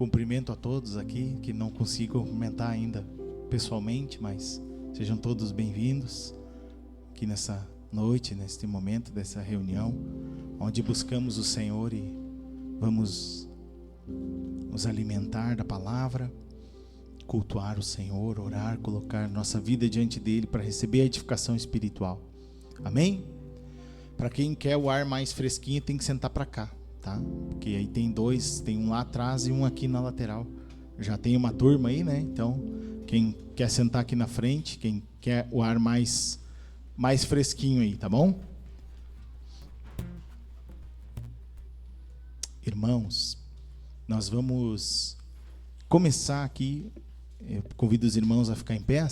Cumprimento a todos aqui, que não consigo cumprimentar ainda pessoalmente, mas sejam todos bem-vindos aqui nessa noite, neste momento dessa reunião, onde buscamos o Senhor e vamos nos alimentar da palavra, cultuar o Senhor, orar, colocar nossa vida diante dele para receber a edificação espiritual. Amém? Para quem quer o ar mais fresquinho, tem que sentar para cá, tá? Porque aí tem dois, tem um lá atrás e um aqui na lateral. Já tem uma turma aí, né? Então, quem quer sentar aqui na frente, quem quer o ar mais fresquinho aí, tá bom? Irmãos, nós vamos começar aqui. Eu convido os irmãos a ficar em pé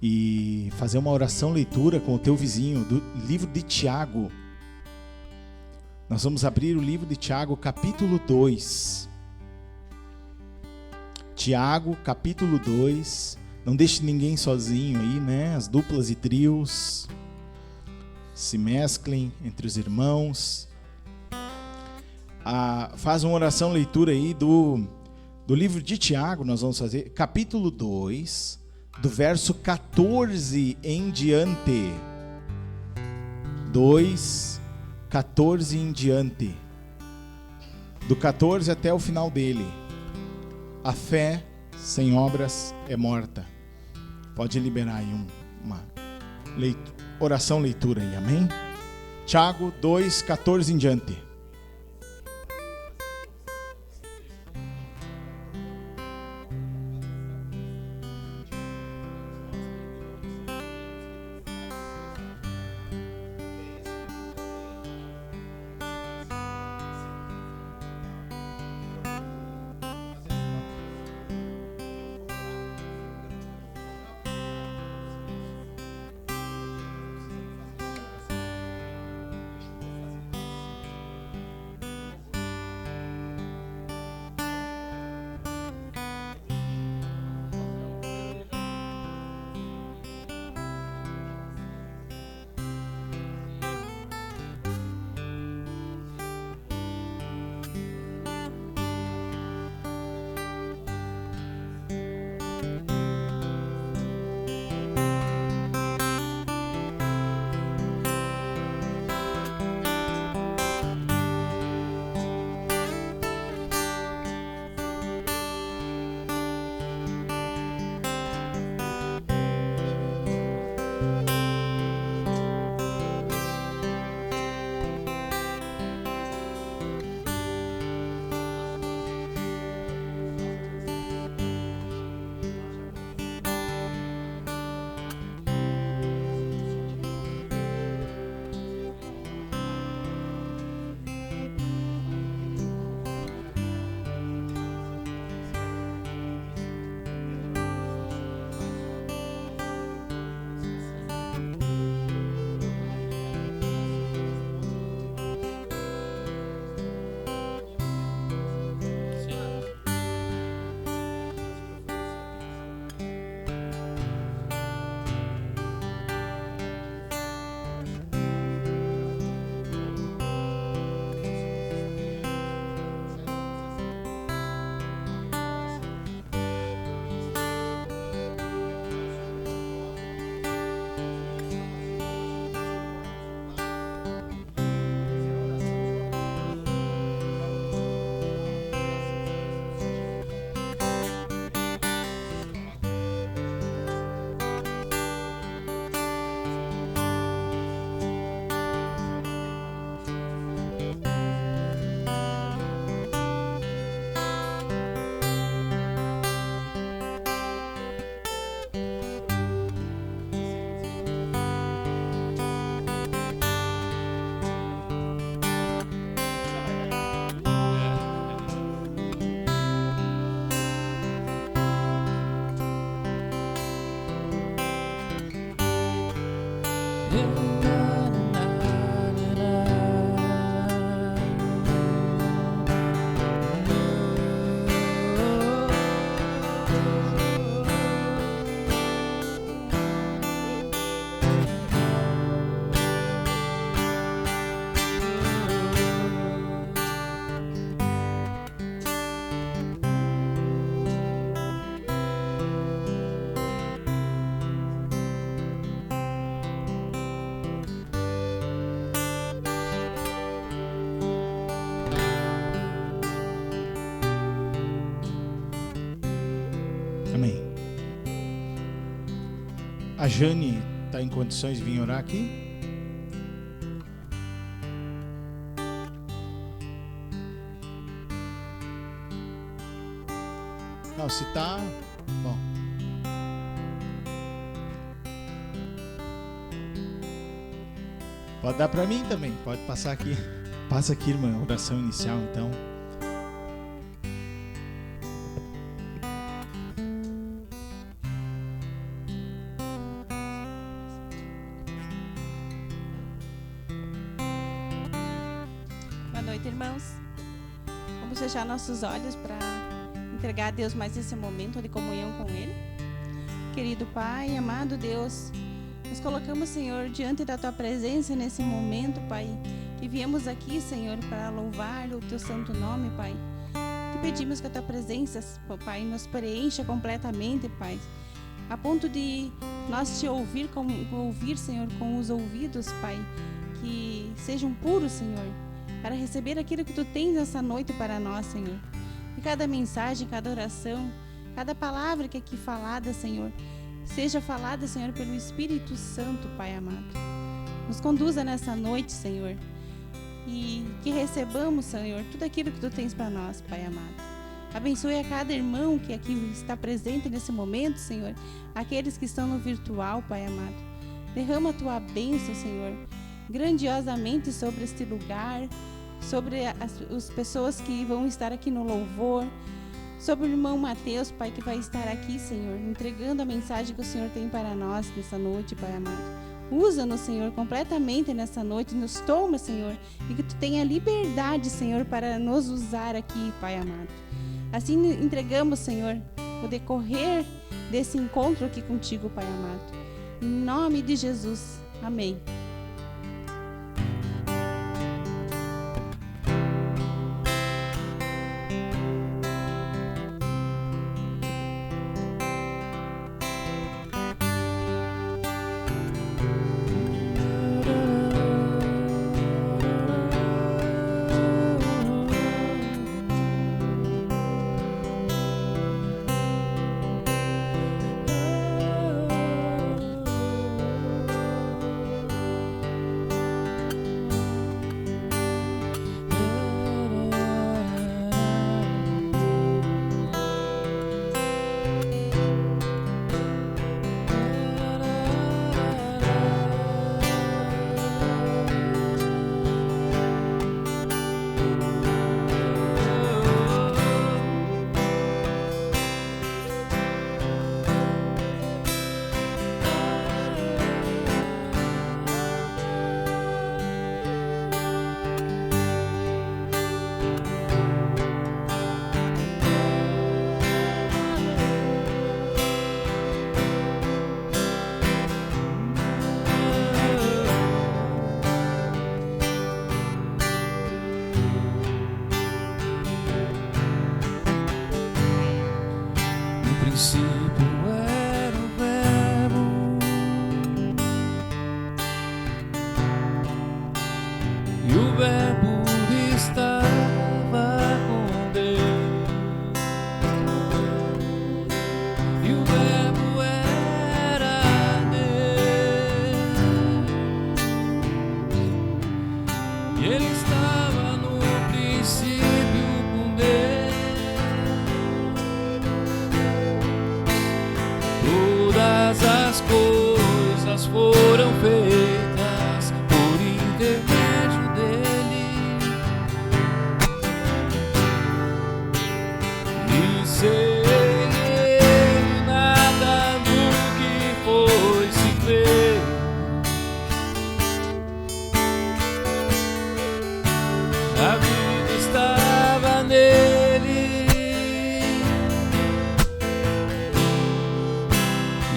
e fazer uma oração leitura com o teu vizinho do livro de Tiago. Nós vamos abrir o livro de Tiago, capítulo 2. Tiago, capítulo 2. Não deixe ninguém sozinho aí, né? As duplas e trios se mesclem entre os irmãos. Faz uma oração leitura aí do livro de Tiago. Nós vamos fazer capítulo 2, do verso 14 em diante. 2, 14 em diante. Do 14 até o final dele. A fé sem obras é morta. Pode liberar aí uma oração leitura aí, amém? Tiago 2, 14 em diante. Amém. A Jane está em condições de vir orar aqui? Não, se tá, bom. Pode dar para mim também, pode passar aqui. Passa aqui, irmã, oração inicial, então. Boa noite, irmãos. Vamos fechar nossos olhos para entregar a Deus mais esse momento de comunhão com Ele. Querido Pai, amado Deus, nos colocamos, Senhor, diante da Tua presença nesse momento, Pai, que viemos aqui, Senhor, para louvar o Teu santo nome, Pai. Te pedimos que a Tua presença, Pai, nos preencha completamente, Pai, a ponto de nós Te ouvir, Senhor, com os ouvidos, Pai, que sejam puros, Senhor, para receber aquilo que Tu tens nessa noite para nós, Senhor. E cada mensagem, cada oração, cada palavra que é aqui falada, Senhor, seja falada, Senhor, pelo Espírito Santo, Pai amado. Nos conduza nessa noite, Senhor, e que recebamos, Senhor, tudo aquilo que Tu tens para nós, Pai amado. Abençoe a cada irmão que aqui está presente nesse momento, Senhor, aqueles que estão no virtual, Pai amado. Derrama a Tua bênção, Senhor, grandiosamente sobre este lugar, sobre as pessoas que vão estar aqui no louvor, sobre o irmão Mateus, Pai, que vai estar aqui, Senhor, entregando a mensagem que o Senhor tem para nós nessa noite, Pai amado. Usa-nos, Senhor, completamente nessa noite, nos toma, Senhor, e que Tu tenha liberdade, Senhor, para nos usar aqui, Pai amado. Assim entregamos, Senhor, o decorrer desse encontro aqui contigo, Pai amado. Em nome de Jesus. Amém.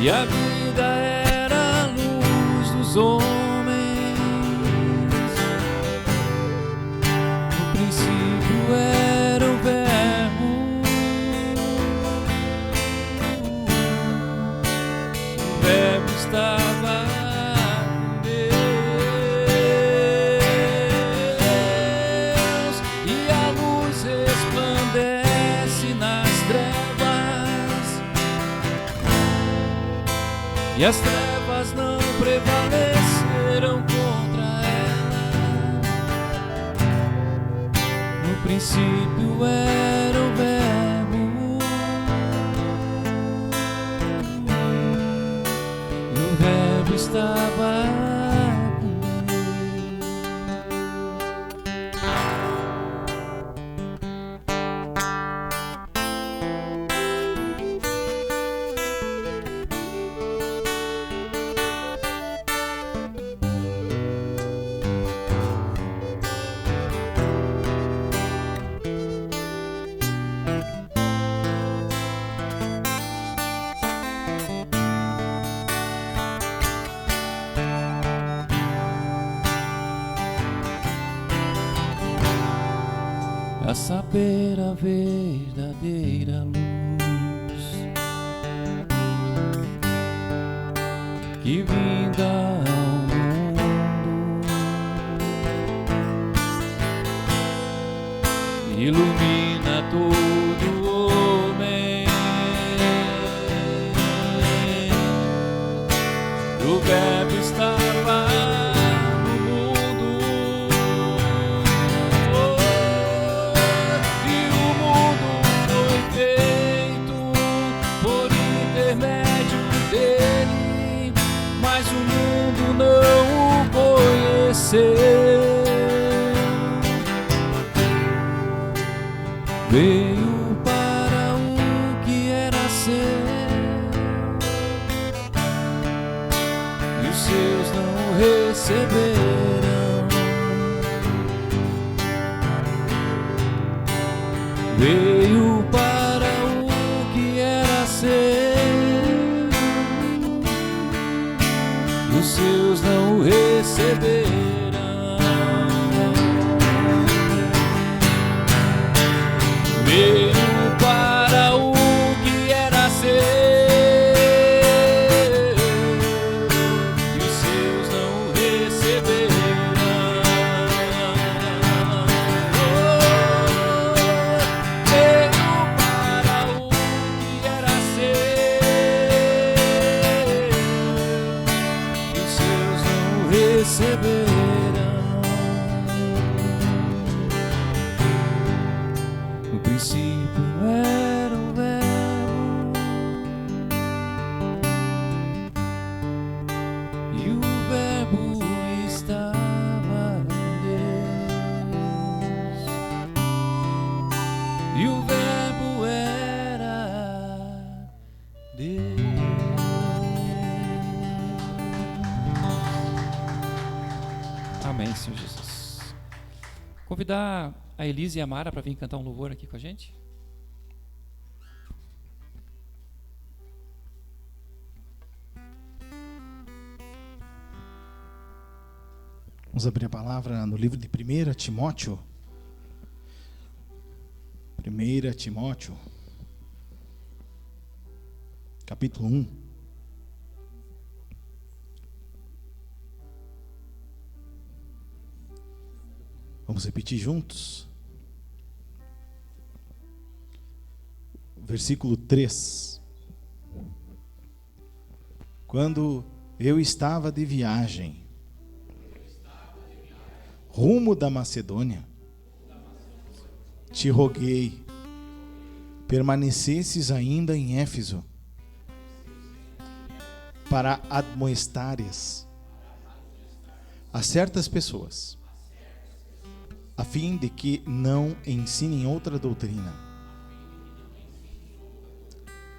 E a vida era a luz dos homens. No princípio era o Verbo. O Verbo estava com Deus, e a luz resplandece nas trevas. e as trevas não prevaleceram contra ela. No princípio era o Verbo, e o Verbo estava a saber a verdadeira luz que vinda ao mundo ilumina todo homem. O Verbo estava veio para o que era seu, e os seus não o receberam. Veio para o que era seu, e os seus não o receberam. Veio para o que era seu, e os seus não receberam. Veio para o que era seu, e os seus não receberam. No princípio era o Verbo, e o Verbo estava em Deus, e o Verbo era Deus. Amém, Senhor Jesus. Convidar a Elise e a Mara para vir cantar um louvor aqui com a gente. Vamos abrir a palavra no livro de 1 Timóteo. 1 Timóteo, capítulo 1. Vamos repetir juntos. Versículo 3. Quando eu estava de viagem rumo da Macedônia, te roguei, permanecesses ainda em Éfeso, para admoestares a certas pessoas, a fim de que não ensinem outra doutrina,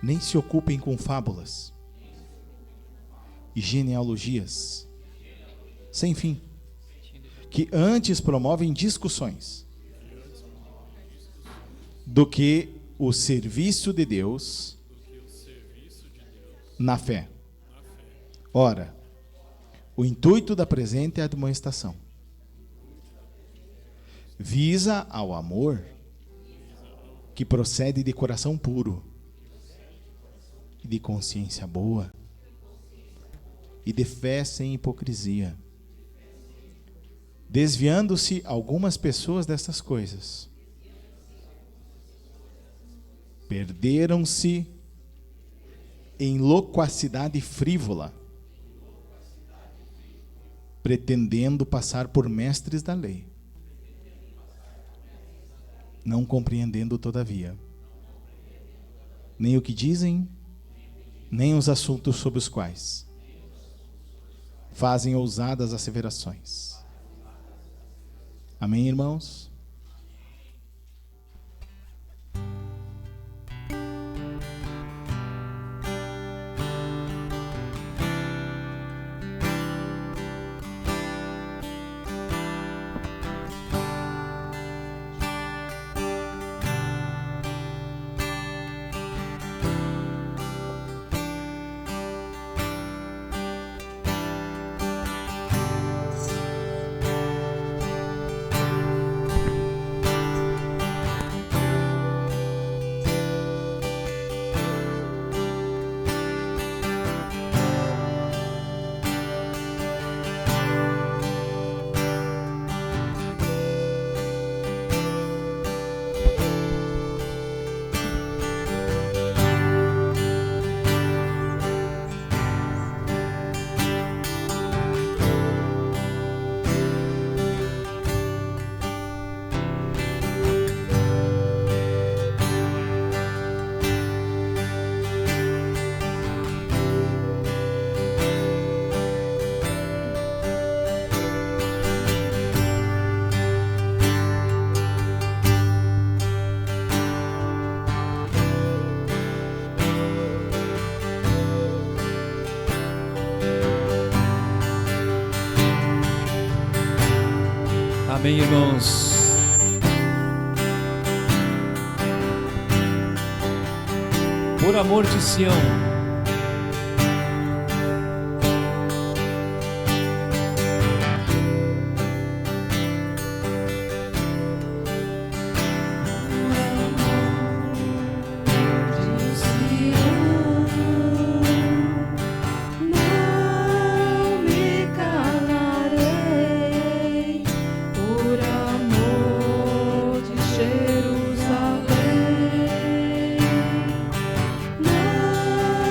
nem se ocupem com fábulas e genealogias sem fim, que antes promovem discussões do que o serviço de Deus na fé. Ora, o intuito da presente admoestação visa ao amor que procede de coração puro, e de consciência boa, e de fé sem hipocrisia, desviando-se algumas pessoas dessas coisas, perderam-se em loquacidade frívola, pretendendo passar por mestres da lei, não compreendendo todavia nem o que dizem, nem os assuntos sobre os quais fazem ousadas asseverações. Amém, irmãos? Amém, irmãos. Por amor de Sião, Jerusalém, não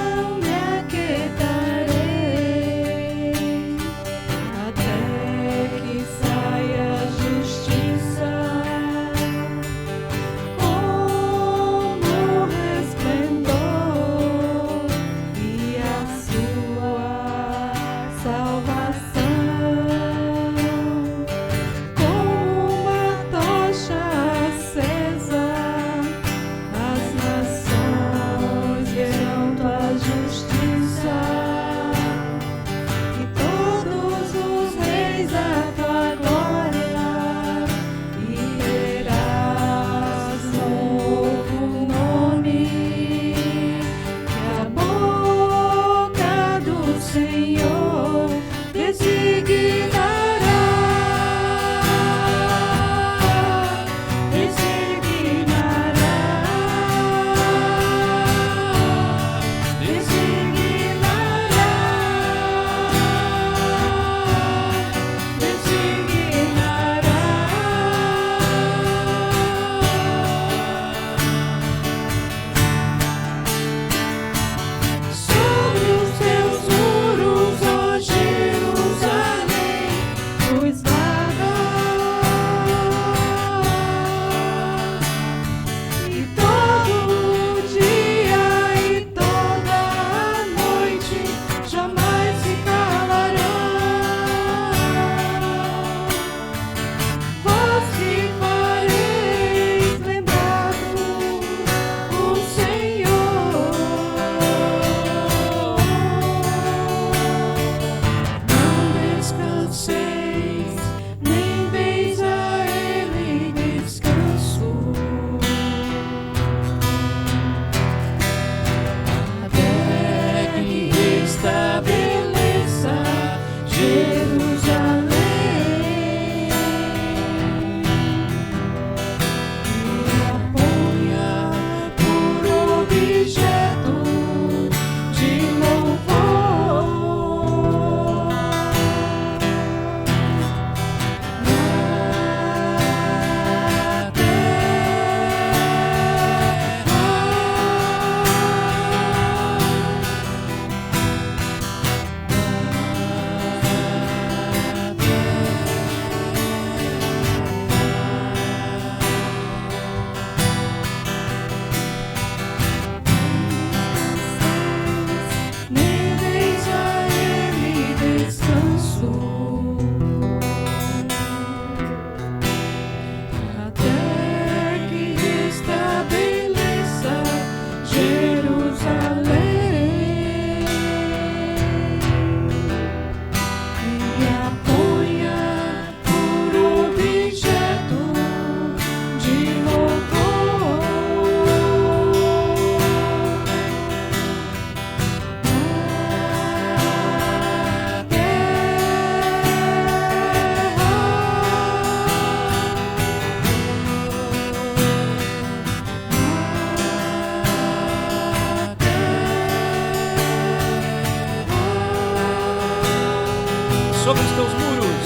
sobre os teus muros.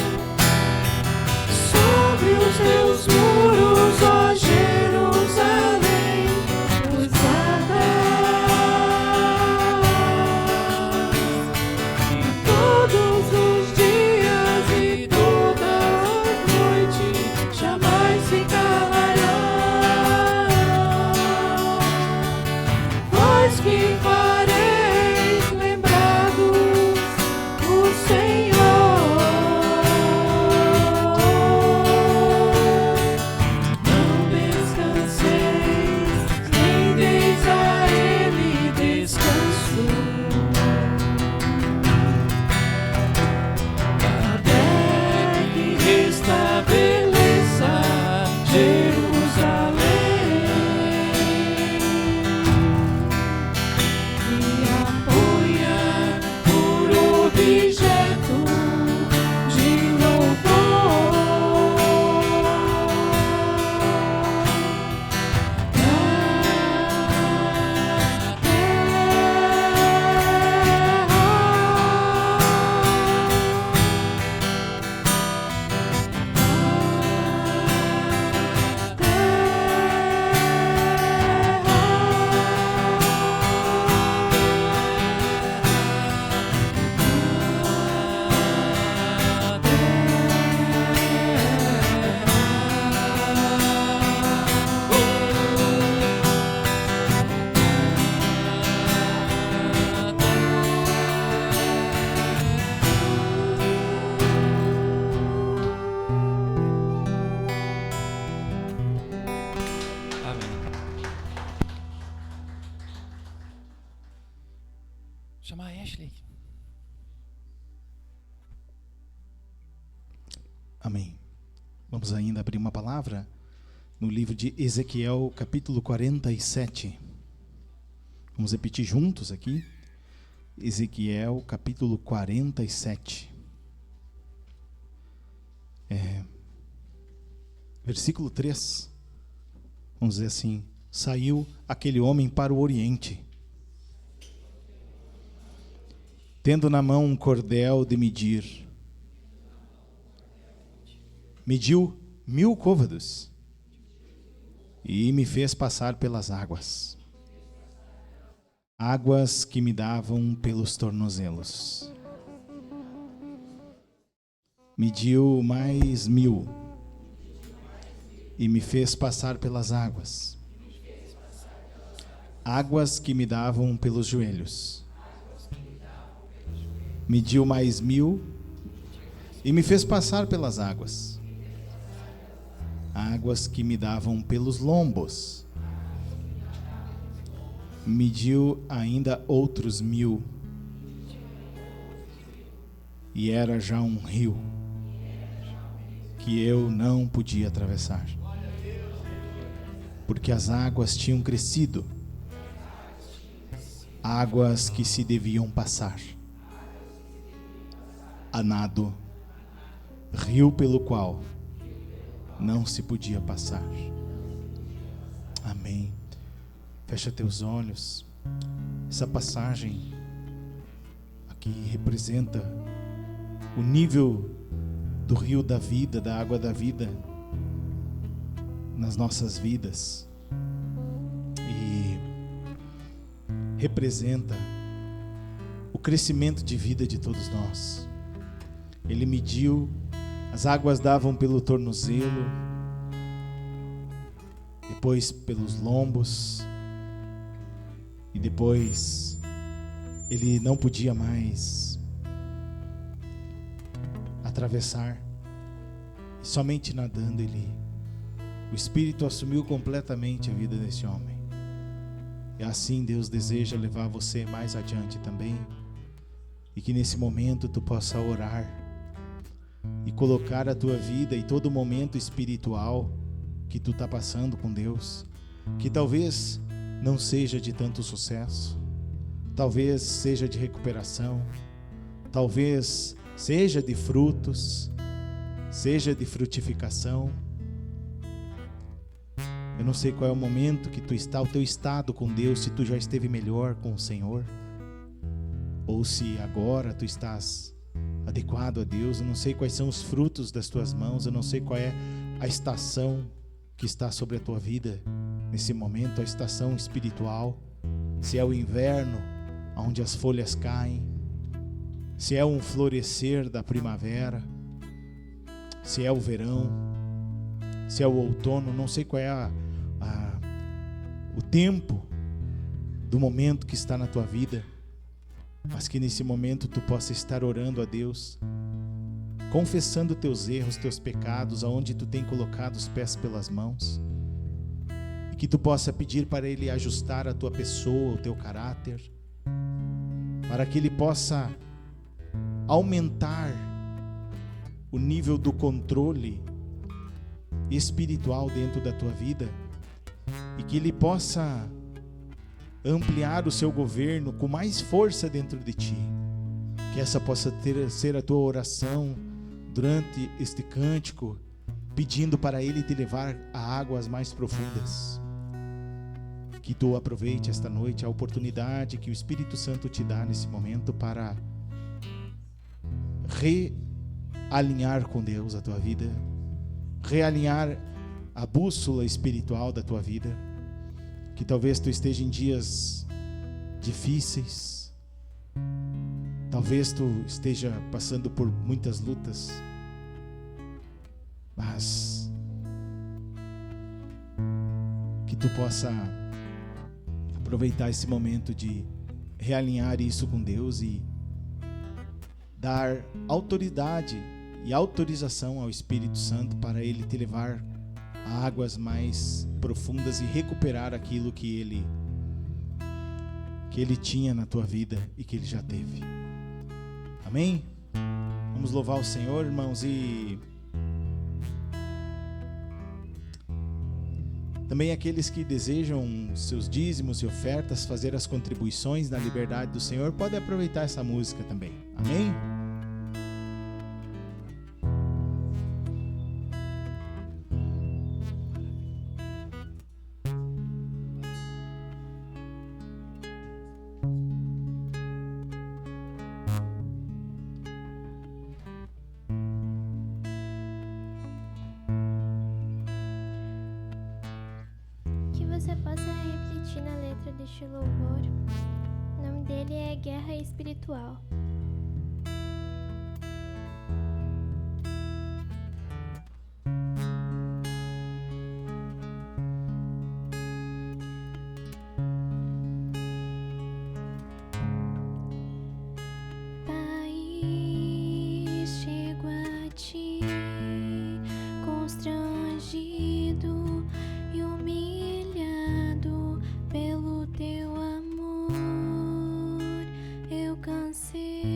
Sobre os teus muros, ó Jerusalém, guarda todos os dias e toda noite, jamais se calarão, pois que fareis lembrado o Senhor. Chamar a Ashley. Amém. Vamos ainda abrir uma palavra no livro de Ezequiel, capítulo 47. Vamos repetir juntos aqui. Ezequiel, capítulo 47. Versículo 3. Vamos dizer assim: saiu aquele homem para o oriente, tendo na mão um cordel de medir. Mediu 1000 côvados e me fez passar pelas águas, águas que me davam pelos tornozelos. Mediu mais 1000 e me fez passar pelas águas, águas que me davam pelos joelhos. Mediu mais 1000 e me fez passar pelas águas, águas que me davam pelos lombos. Mediu ainda outros 1000 e era já um rio que eu não podia atravessar, porque as águas tinham crescido, águas que se deviam passar a nado, rio pelo qual não se podia passar. Amém. Fecha teus olhos. Essa passagem aqui representa o nível do rio da vida, da água da vida nas nossas vidas, e representa o crescimento de vida de todos nós. Ele mediu, as águas davam pelo tornozelo, depois pelos lombos, e depois ele não podia mais atravessar, e somente nadando o Espírito assumiu completamente a vida desse homem. E assim Deus deseja levar você mais adiante também, e que nesse momento tu possa orar e colocar a tua vida e todo momento espiritual que tu está passando com Deus, que talvez não seja de tanto sucesso, talvez seja de recuperação, talvez seja de frutos, seja de frutificação. Eu não sei qual é o momento que tu está, o teu estado com Deus, se tu já esteve melhor com o Senhor, ou se agora tu estás adequado a Deus. Eu não sei quais são os frutos das tuas mãos. Eu não sei qual é a estação que está sobre a tua vida nesse momento, a estação espiritual. Se é o inverno, onde as folhas caem, se é um florescer da primavera, se é o verão, se é o outono. Não sei qual é o tempo do momento que está na tua vida, mas que nesse momento tu possa estar orando a Deus, confessando teus erros, teus pecados, aonde tu tem colocado os pés pelas mãos, e que tu possa pedir para Ele ajustar a tua pessoa, o teu caráter, para que Ele possa aumentar o nível do controle espiritual dentro da tua vida, e que Ele possa ampliar o seu governo com mais força dentro de ti. Que essa possa ser a tua oração durante este cântico, pedindo para Ele te levar a águas mais profundas. Que tu aproveite esta noite, a oportunidade que o Espírito Santo te dá nesse momento para realinhar com Deus a tua vida, realinhar a bússola espiritual da tua vida. Que talvez tu esteja em dias difíceis, talvez tu esteja passando por muitas lutas, mas que tu possa aproveitar esse momento de realinhar isso com Deus e dar autoridade e autorização ao Espírito Santo para Ele te levar a águas mais profundas e recuperar aquilo que Ele tinha na tua vida e que Ele já teve. Amém? Vamos louvar o Senhor, irmãos, e também aqueles que desejam seus dízimos e ofertas, fazer as contribuições na liberdade do Senhor, podem aproveitar essa música também. Amém? Você possa refletir na letra deste louvor. O nome dele é Guerra Espiritual. Pai, chego a ti, constrangido e humilhado pelo teu amor. Eu cansei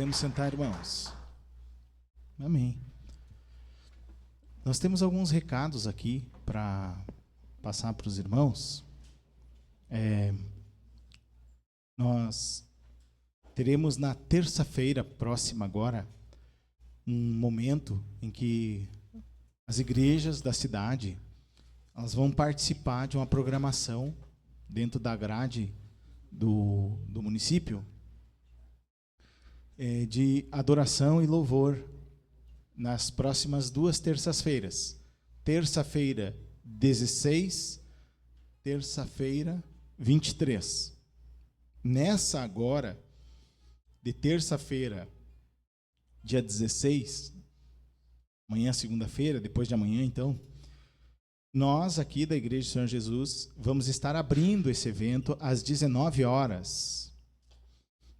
Podemos sentar, irmãos. Amém. Nós temos alguns recados aqui para passar para os irmãos. Nós teremos na terça-feira próxima agora um momento em que as igrejas da cidade elas vão participar de uma programação dentro da grade do município de adoração e louvor nas próximas 2 terças-feiras. Terça-feira 16, terça-feira 23. Nessa agora, de terça-feira, dia 16, amanhã segunda-feira, depois de amanhã então, nós aqui da Igreja do Senhor Jesus vamos estar abrindo esse evento às 19 horas.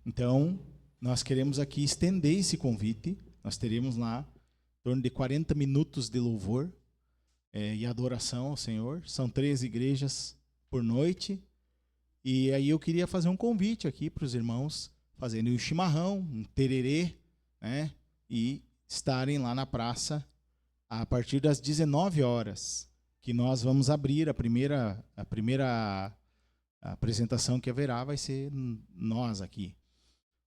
Então, nós queremos aqui estender esse convite. Nós teremos lá em torno de 40 minutos de louvor e adoração ao Senhor. São 3 igrejas por noite. E aí eu queria fazer um convite aqui para os irmãos fazerem um chimarrão, um tererê, né? E estarem lá na praça a partir das 19 horas, que nós vamos abrir a primeira apresentação que haverá vai ser nós aqui.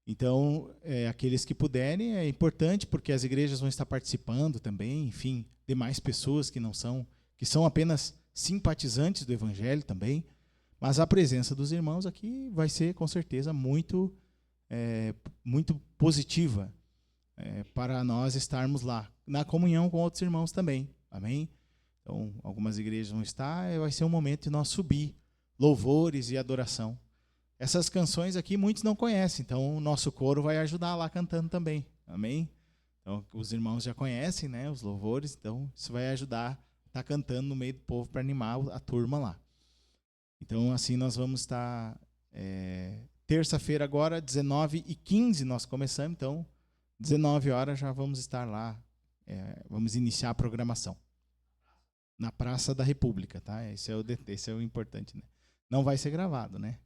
Então, aqueles que puderem, é importante, porque as igrejas vão estar participando também, enfim, demais pessoas que são apenas simpatizantes do Evangelho também, mas a presença dos irmãos aqui vai ser, com certeza, muito positiva para nós estarmos lá, na comunhão com outros irmãos também, amém? Então, algumas igrejas vão estar, vai ser um momento de nós subir louvores e adoração. Essas canções aqui muitos não conhecem, então o nosso coro vai ajudar lá cantando também, amém? Então, os irmãos já conhecem, né, os louvores, então isso vai ajudar a estar cantando no meio do povo para animar a turma lá. Então, assim, nós vamos estar terça-feira agora, 19h15 nós começamos, então 19 horas já vamos estar lá, vamos iniciar a programação. Na Praça da República, tá? Esse é o importante, né? Não vai ser gravado, né?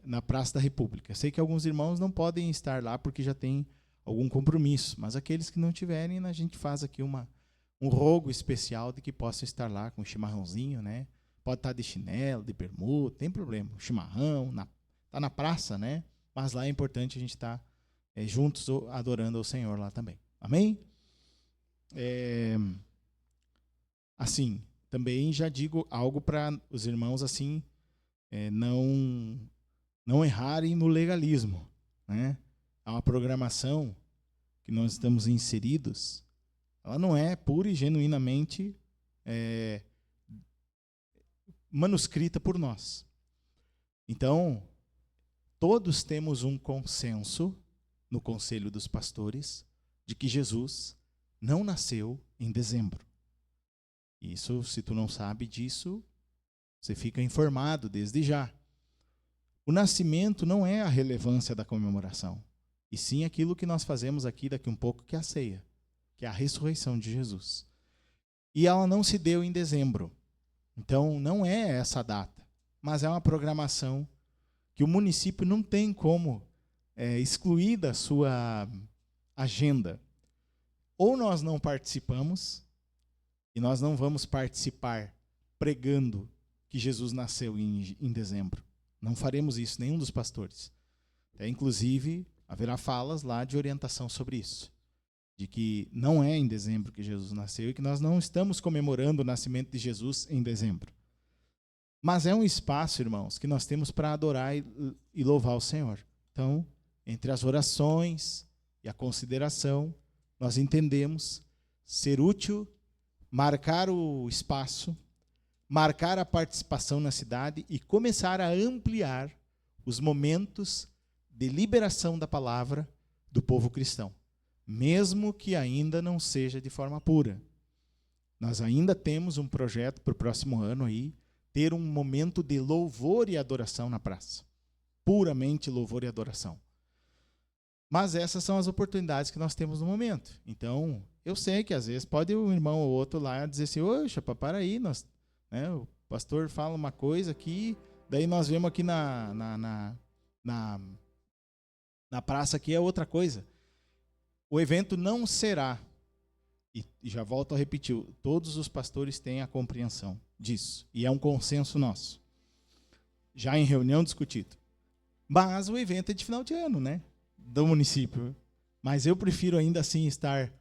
Na Praça da República. Sei que alguns irmãos não podem estar lá porque já tem algum compromisso, mas aqueles que não tiverem, a gente faz aqui um rogo especial de que possam estar lá com um chimarrãozinho, né? Pode estar de chinelo, de bermuda, tem problema. Chimarrão, tá na praça, né? Mas lá é importante a gente estar juntos adorando ao Senhor lá também. Amém? Assim, também já digo algo para os irmãos assim, não errarem no legalismo, né? Há uma programação que nós estamos inseridos, ela não é pura e genuinamente manuscrita por nós. Então, todos temos um consenso no Conselho dos Pastores de que Jesus não nasceu em dezembro. Isso, se tu não sabe disso, você fica informado desde já. O nascimento não é a relevância da comemoração, e sim aquilo que nós fazemos aqui daqui um pouco, que é a ceia, que é a ressurreição de Jesus. E ela não se deu em dezembro. Então, não é essa data, mas é uma programação que o município não tem como excluir da sua agenda. Ou nós não participamos, e nós não vamos participar pregando que Jesus nasceu em dezembro. Não faremos isso, nenhum dos pastores. Inclusive, haverá falas lá de orientação sobre isso, de que não é em dezembro que Jesus nasceu e que nós não estamos comemorando o nascimento de Jesus em dezembro. Mas é um espaço, irmãos, que nós temos para adorar e louvar o Senhor. Então, entre as orações e a consideração, nós entendemos ser útil, marcar o espaço, marcar a participação na cidade e começar a ampliar os momentos de liberação da palavra do povo cristão, mesmo que ainda não seja de forma pura. Nós ainda temos um projeto para o próximo ano aí, ter um momento de louvor e adoração na praça. Puramente louvor e adoração. Mas essas são as oportunidades que nós temos no momento. Então, eu sei que às vezes pode um irmão ou outro lá dizer assim, oxa, para aí, o pastor fala uma coisa aqui, daí nós vemos aqui na Na praça aqui é outra coisa. O evento não será, e já volto a repetir, todos os pastores têm a compreensão disso, e é um consenso nosso, já em reunião discutido. Mas o evento é de final de ano, né? Do município. Mas eu prefiro ainda assim estar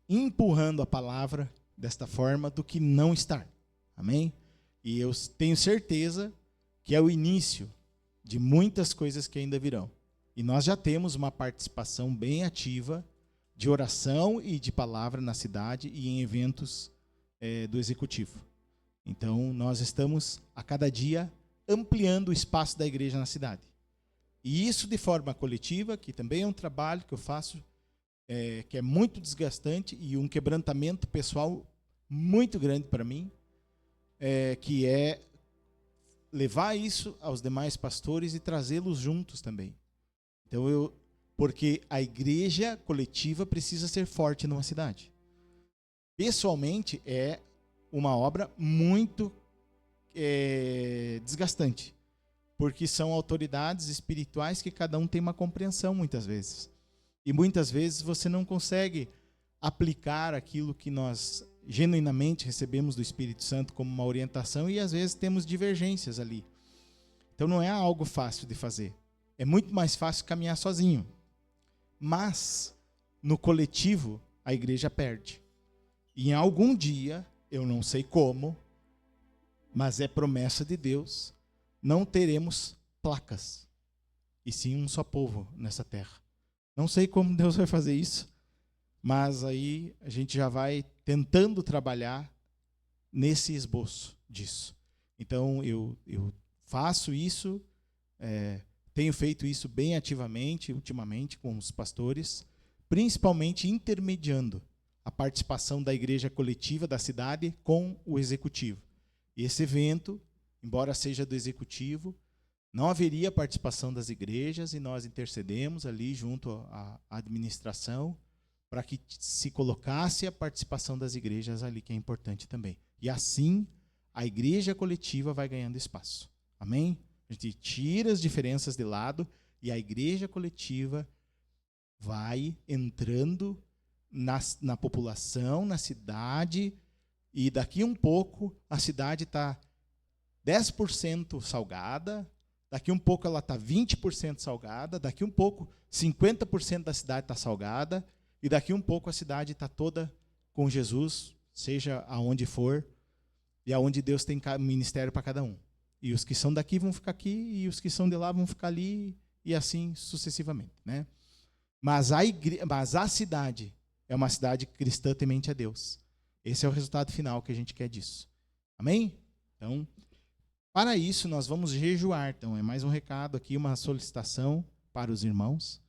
empurrando a palavra desta forma do que não estar. Amém? E eu tenho certeza que é o início de muitas coisas que ainda virão. E nós já temos uma participação bem ativa de oração e de palavra na cidade e em eventos do executivo. Então, nós estamos, a cada dia, ampliando o espaço da igreja na cidade. E isso de forma coletiva, que também é um trabalho que eu faço, que é muito desgastante e um quebrantamento pessoal muito grande para mim, que é levar isso aos demais pastores e trazê-los juntos também. Então, porque a igreja coletiva precisa ser forte numa cidade. Pessoalmente, é uma obra muito desgastante, porque são autoridades espirituais que cada um tem uma compreensão muitas vezes. E muitas vezes você não consegue aplicar aquilo que nós genuinamente recebemos do Espírito Santo como uma orientação e às vezes temos divergências ali. Então não é algo fácil de fazer. É muito mais fácil caminhar sozinho. Mas no coletivo a igreja perde. E em algum dia, eu não sei como, mas é promessa de Deus, não teremos placas, e sim um só povo nessa terra. Não sei como Deus vai fazer isso, mas aí a gente já vai tentando trabalhar nesse esboço disso. Então eu faço isso, tenho feito isso bem ativamente, ultimamente, com os pastores, principalmente intermediando a participação da igreja coletiva da cidade com o executivo. E esse evento, embora seja do executivo, não haveria participação das igrejas e nós intercedemos ali junto à administração para que se colocasse a participação das igrejas ali, que é importante também. E assim, a igreja coletiva vai ganhando espaço. Amém? A gente tira as diferenças de lado e a igreja coletiva vai entrando na população, na cidade, e daqui um pouco a cidade está 10% salgada, daqui um pouco ela está 20% salgada, daqui um pouco 50% da cidade está salgada, e daqui um pouco a cidade está toda com Jesus, seja aonde for, e aonde Deus tem ministério para cada um. E os que são daqui vão ficar aqui, e os que são de lá vão ficar ali, e assim sucessivamente, né? Mas a cidade é uma cidade cristã temente a Deus. Esse é o resultado final que a gente quer disso. Amém? Então, para isso, nós vamos jejuar. Então, é mais um recado aqui, uma solicitação para os irmãos.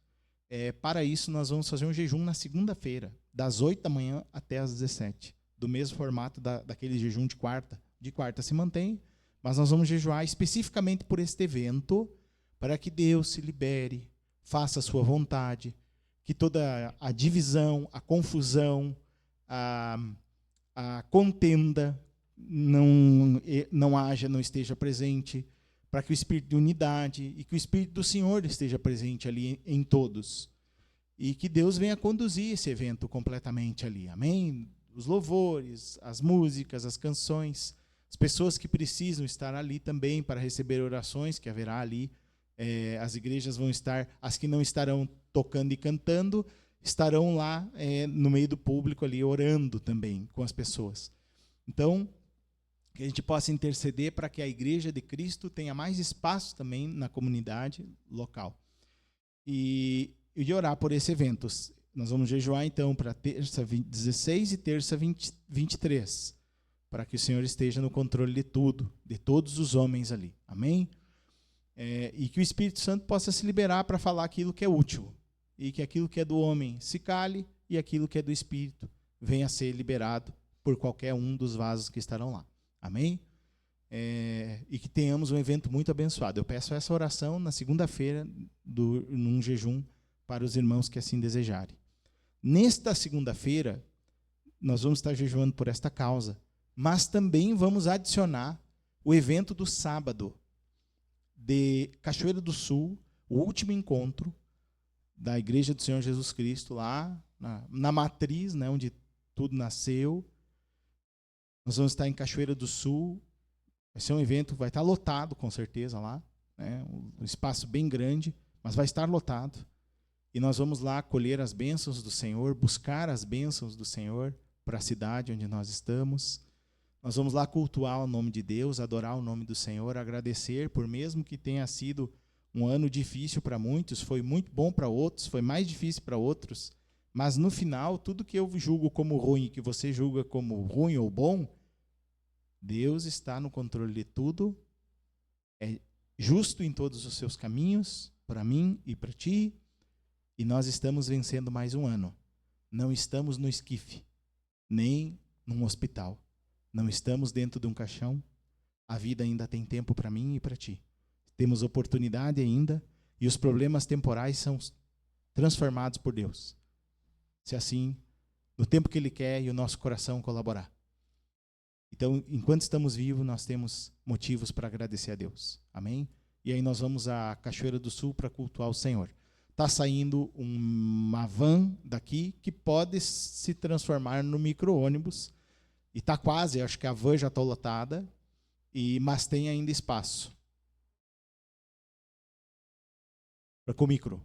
Para isso, nós vamos fazer um jejum na segunda-feira, das 8 da manhã até as 17. Do mesmo formato daquele jejum de quarta. De quarta se mantém, mas nós vamos jejuar especificamente por este evento, para que Deus se libere, faça a sua vontade, que toda a divisão, a confusão, a contenda não haja, não esteja presente, para que o espírito de unidade e que o espírito do Senhor esteja presente ali em todos. E que Deus venha conduzir esse evento completamente ali. Amém? Os louvores, as músicas, as canções, as pessoas que precisam estar ali também para receber orações, que haverá ali. As igrejas vão estar, as que não estarão tocando e cantando, estarão lá no meio do público ali orando também com as pessoas. Então, que a gente possa interceder para que a igreja de Cristo tenha mais espaço também na comunidade local. E orar por esse evento. Nós vamos jejuar então para terça 16 e terça 23, para que o Senhor esteja no controle de tudo, de todos os homens ali. Amém? E que o Espírito Santo possa se liberar para falar aquilo que é útil, e que aquilo que é do homem se cale, e aquilo que é do Espírito venha a ser liberado por qualquer um dos vasos que estarão lá. Amém? E que tenhamos um evento muito abençoado. Eu peço essa oração na segunda-feira, num jejum, para os irmãos que assim desejarem. Nesta segunda-feira, nós vamos estar jejuando por esta causa, mas também vamos adicionar o evento do sábado, de Cachoeira do Sul, o último encontro da Igreja do Senhor Jesus Cristo, lá na matriz, né, onde tudo nasceu. Nós vamos estar em Cachoeira do Sul. Vai ser um evento, vai estar lotado com certeza lá, né, um espaço bem grande, mas vai estar lotado. E nós vamos lá colher as bênçãos do Senhor, buscar as bênçãos do Senhor para a cidade onde nós estamos. Nós vamos lá cultuar o nome de Deus, adorar o nome do Senhor, agradecer por mesmo que tenha sido um ano difícil para muitos, foi muito bom para outros, foi mais difícil para outros, mas no final, tudo que eu julgo como ruim e que você julga como ruim ou bom, Deus está no controle de tudo, é justo em todos os seus caminhos, para mim e para ti, e nós estamos vencendo mais um ano. Não estamos no esquife, nem num hospital. Não estamos dentro de um caixão. A vida ainda tem tempo para mim e para ti. Temos oportunidade ainda, e os problemas temporais são transformados por Deus. Se assim, no tempo que Ele quer e o nosso coração colaborar. Então, enquanto estamos vivos, nós temos motivos para agradecer a Deus. Amém? E aí nós vamos à Cachoeira do Sul para cultuar o Senhor. Está saindo uma van daqui que pode se transformar no micro-ônibus. E está quase, acho que a van já está lotada, mas tem ainda espaço. Com o micro.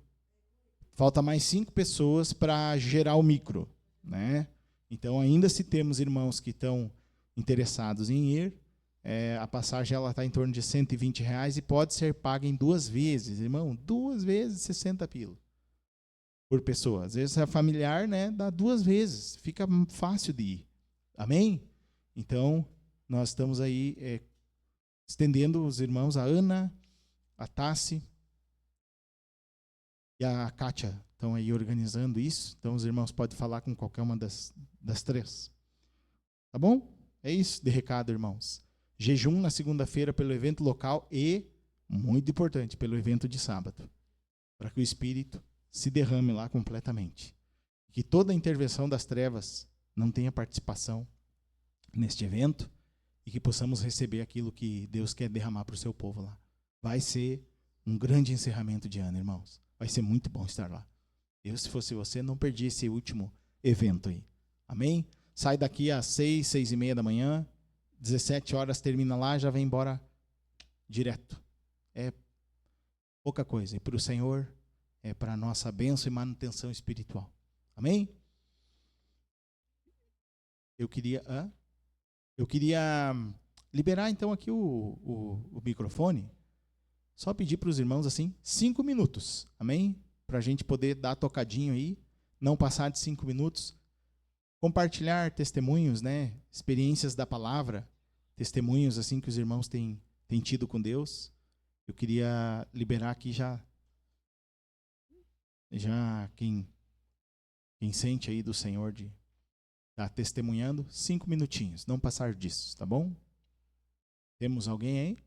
Falta mais 5 pessoas para gerar o micro, né? Então, ainda se temos irmãos que estão interessados em ir, a passagem está em torno de R$120 e pode ser paga em 2 vezes, irmão, 2 vezes 60 pila por pessoa. Às vezes é familiar, né? Dá 2 vezes, fica fácil de ir. Amém? Então, nós estamos aí estendendo os irmãos, a Ana, a Tassi e a Kátia estão aí organizando isso. Então, os irmãos podem falar com qualquer uma das 3. Tá bom? É isso de recado, irmãos. Jejum na segunda-feira pelo evento local e, muito importante, pelo evento de sábado. Para que o Espírito se derrame lá completamente. Que toda a intervenção das trevas não tenha participação neste evento e que possamos receber aquilo que Deus quer derramar para o seu povo lá. Vai ser um grande encerramento de ano, irmãos. Vai ser muito bom estar lá. Eu, se fosse você, não perdi esse último evento aí. Amém? Sai daqui às 6, 6:30 da manhã, 17 horas termina lá, já vem embora direto. É pouca coisa. E para o Senhor, é para a nossa bênção e manutenção espiritual. Amém? Eu queria liberar então aqui o microfone. Só pedir para os irmãos assim, 5 minutos, amém? Para a gente poder dar tocadinho aí, não passar de 5 minutos. Compartilhar testemunhos, né? Experiências da palavra, testemunhos assim que os irmãos têm tido com Deus. Eu queria liberar aqui já quem sente aí do Senhor de estar testemunhando, 5 minutinhos, não passar disso, tá bom? Temos alguém aí?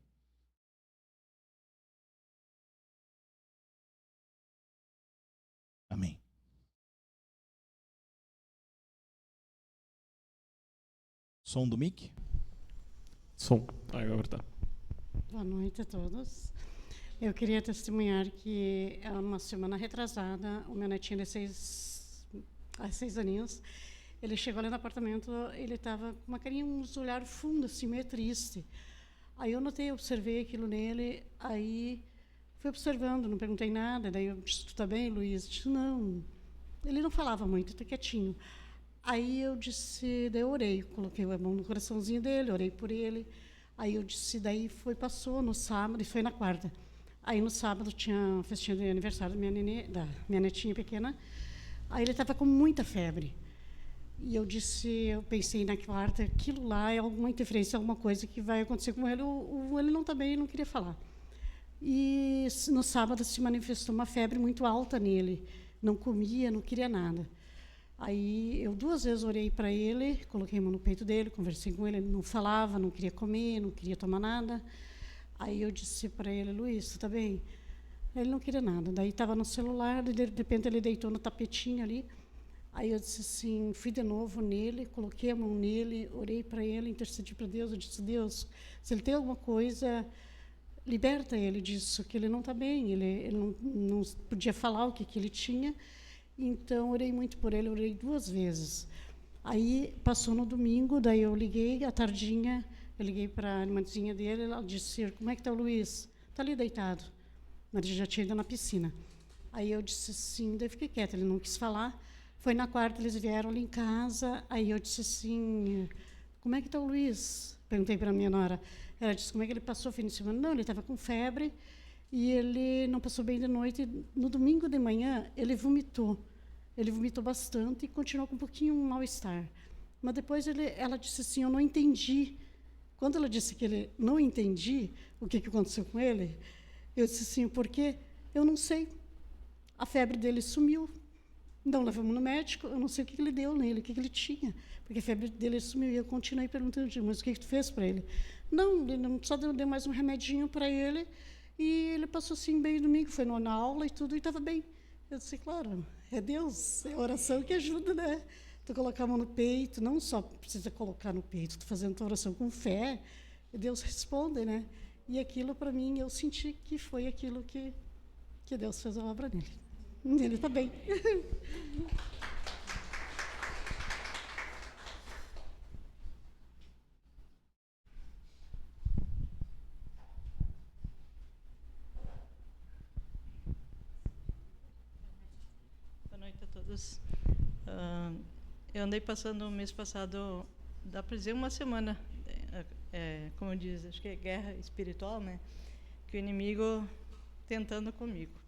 Amém. Som do mic? Som. Agora tá. Boa noite a todos. Eu queria testemunhar que uma semana retrasada, o meu netinho de 6 aninhos, ele chegou ali no apartamento, ele estava com uma carinha, um olhar fundo, assim, meio triste. Aí eu notei, observei aquilo nele, aí fui observando, não perguntei nada, daí eu disse, tu tá bem, Luiz? Eu disse, não. Ele não falava muito, tá quietinho. Aí eu disse, daí eu orei, coloquei a mão no coraçãozinho dele, orei por ele. Aí eu disse, daí passou no sábado, e foi na quarta. Aí no sábado tinha festinha de aniversário da minha netinha pequena. Aí ele estava com muita febre. E eu pensei na quarta, aquilo lá é alguma interferência, alguma coisa que vai acontecer com ele. Ele não está bem, não queria falar. E no sábado se manifestou uma febre muito alta nele. Não comia, não queria nada. Aí eu 2 vezes orei para ele, coloquei a mão no peito dele, conversei com ele, ele não falava, não queria comer, não queria tomar nada. Aí eu disse para ele, Luiz, tu tá bem? Ele não queria nada. Daí estava no celular, de repente ele deitou no tapetinho ali. Aí eu disse assim, fui de novo nele, coloquei a mão nele, orei para ele, intercedi para Deus. Eu disse, Deus, se ele tem alguma coisa, liberta ele disso, que ele não está bem, ele não podia falar o que ele tinha. Então, orei muito por ele, orei 2 vezes. Aí, passou no domingo, daí eu liguei, à tardinha, eu liguei para a irmãzinha dele, ela disse, como é que está o Luiz? Está ali deitado. Mas ele já tinha ido na piscina. Aí eu disse assim, daí fiquei quieta, ele não quis falar. Foi na quarta, eles vieram ali em casa, aí eu disse assim, como é que está o Luiz? Perguntei para a minha nora. Ela disse, como é que ele passou o fim de semana? Não, ele estava com febre e ele não passou bem de noite. No domingo de manhã, ele vomitou. Ele vomitou bastante e continuou com um pouquinho um mal-estar. Mas depois ela disse assim, eu não entendi. Quando ela disse que ele não entendi o que aconteceu com ele, eu disse assim, porque eu não sei. A febre dele sumiu. Então, levamos no médico, eu não sei o que ele deu nele, o que ele tinha, porque a febre dele sumiu. E eu continuei perguntando, mas o que tu fez para ele? Não, ele só deu mais um remedinho para ele, e ele passou assim bem domingo, foi na aula e tudo, e estava bem. Eu disse, claro, é Deus, é a oração que ajuda, né? Tu colocar a mão no peito, não só precisa colocar no peito, tu fazendo tua oração com fé, Deus responde, né? E aquilo, para mim, eu senti que foi aquilo que Deus fez a obra nele. Ele está bem. Boa noite a todos. Eu andei passando o mês passado, dá para dizer uma semana, como diz, acho que é guerra espiritual, né? Que o inimigo tentando comigo.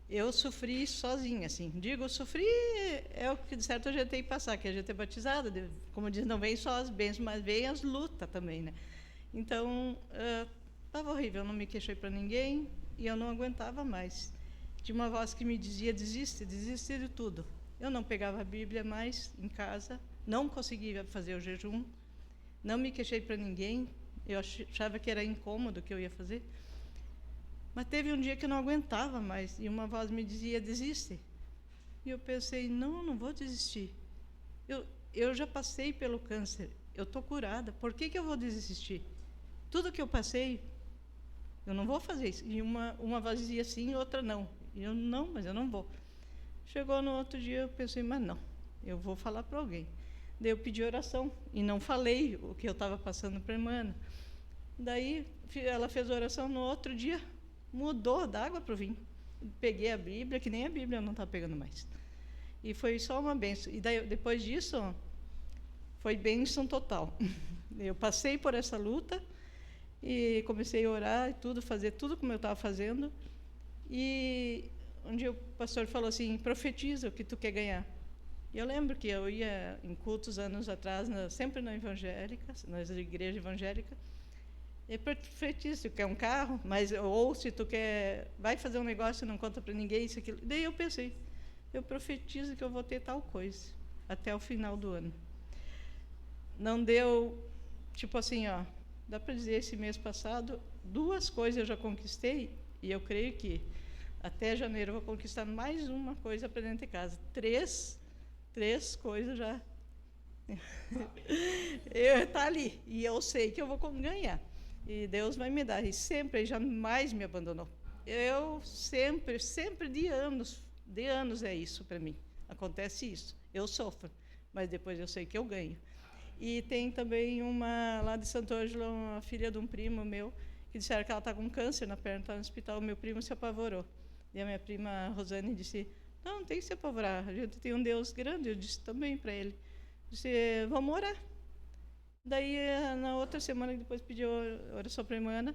Eu sofri sozinha, assim. Digo, sofri é o que de certo a gente tem que passar, que a gente é batizada, como diz, não vem só as bênçãos, mas vem as lutas também, né? Então, estava horrível, eu não me queixei para ninguém e eu não aguentava mais. Tinha uma voz que me dizia, desiste de tudo. Eu não pegava a Bíblia mais em casa, não conseguia fazer o jejum, não me queixei para ninguém, eu achava que era incômodo o que eu ia fazer. Mas teve um dia que eu não aguentava mais, e uma voz me dizia, desiste. E eu pensei, não vou desistir. Eu já passei pelo câncer, eu estou curada, por que eu vou desistir? Tudo que eu passei, eu não vou fazer isso. E uma voz dizia sim, outra não. E eu, não, mas eu não vou. Chegou no outro dia, eu pensei, mas não, eu vou falar para alguém. Daí eu pedi oração, e não falei o que eu estava passando para a irmã. Daí ela fez a oração, no outro dia, mudou da água para o vinho. Peguei a Bíblia, que nem a Bíblia eu não estava pegando mais. E foi só uma bênção. E daí, depois disso, foi bênção total. Eu passei por essa luta e comecei a orar e tudo, fazer tudo como eu estava fazendo. E um dia o pastor falou assim, profetiza o que tu quer ganhar. E eu lembro que eu ia em cultos anos atrás, sempre na evangélica, na igreja evangélica, e profetiza, se tu quer um carro, ou se tu quer, vai fazer um negócio e não conta para ninguém, isso, aquilo. Daí eu pensei, eu profetizo que eu vou ter tal coisa, até o final do ano. Não deu, tipo assim, dá para dizer, esse mês passado, 2 coisas eu já conquistei, e eu creio que até janeiro eu vou conquistar mais uma coisa para dentro de casa. 3 coisas já. Está ali, e eu sei que eu vou ganhar. E Deus vai me dar, e sempre, Ele jamais me abandonou. Eu sempre de anos é isso para mim, acontece isso. Eu sofro, mas depois eu sei que eu ganho. E tem também uma, lá de Santo Ângelo, uma filha de um primo meu, que disseram que ela está com câncer na perna, está no hospital, o meu primo se apavorou. E a minha prima Rosane disse, não tem que se apavorar, a gente tem um Deus grande. Eu disse também para ele, disse, vamos orar. Daí, na outra semana, depois pediu oração para a irmã,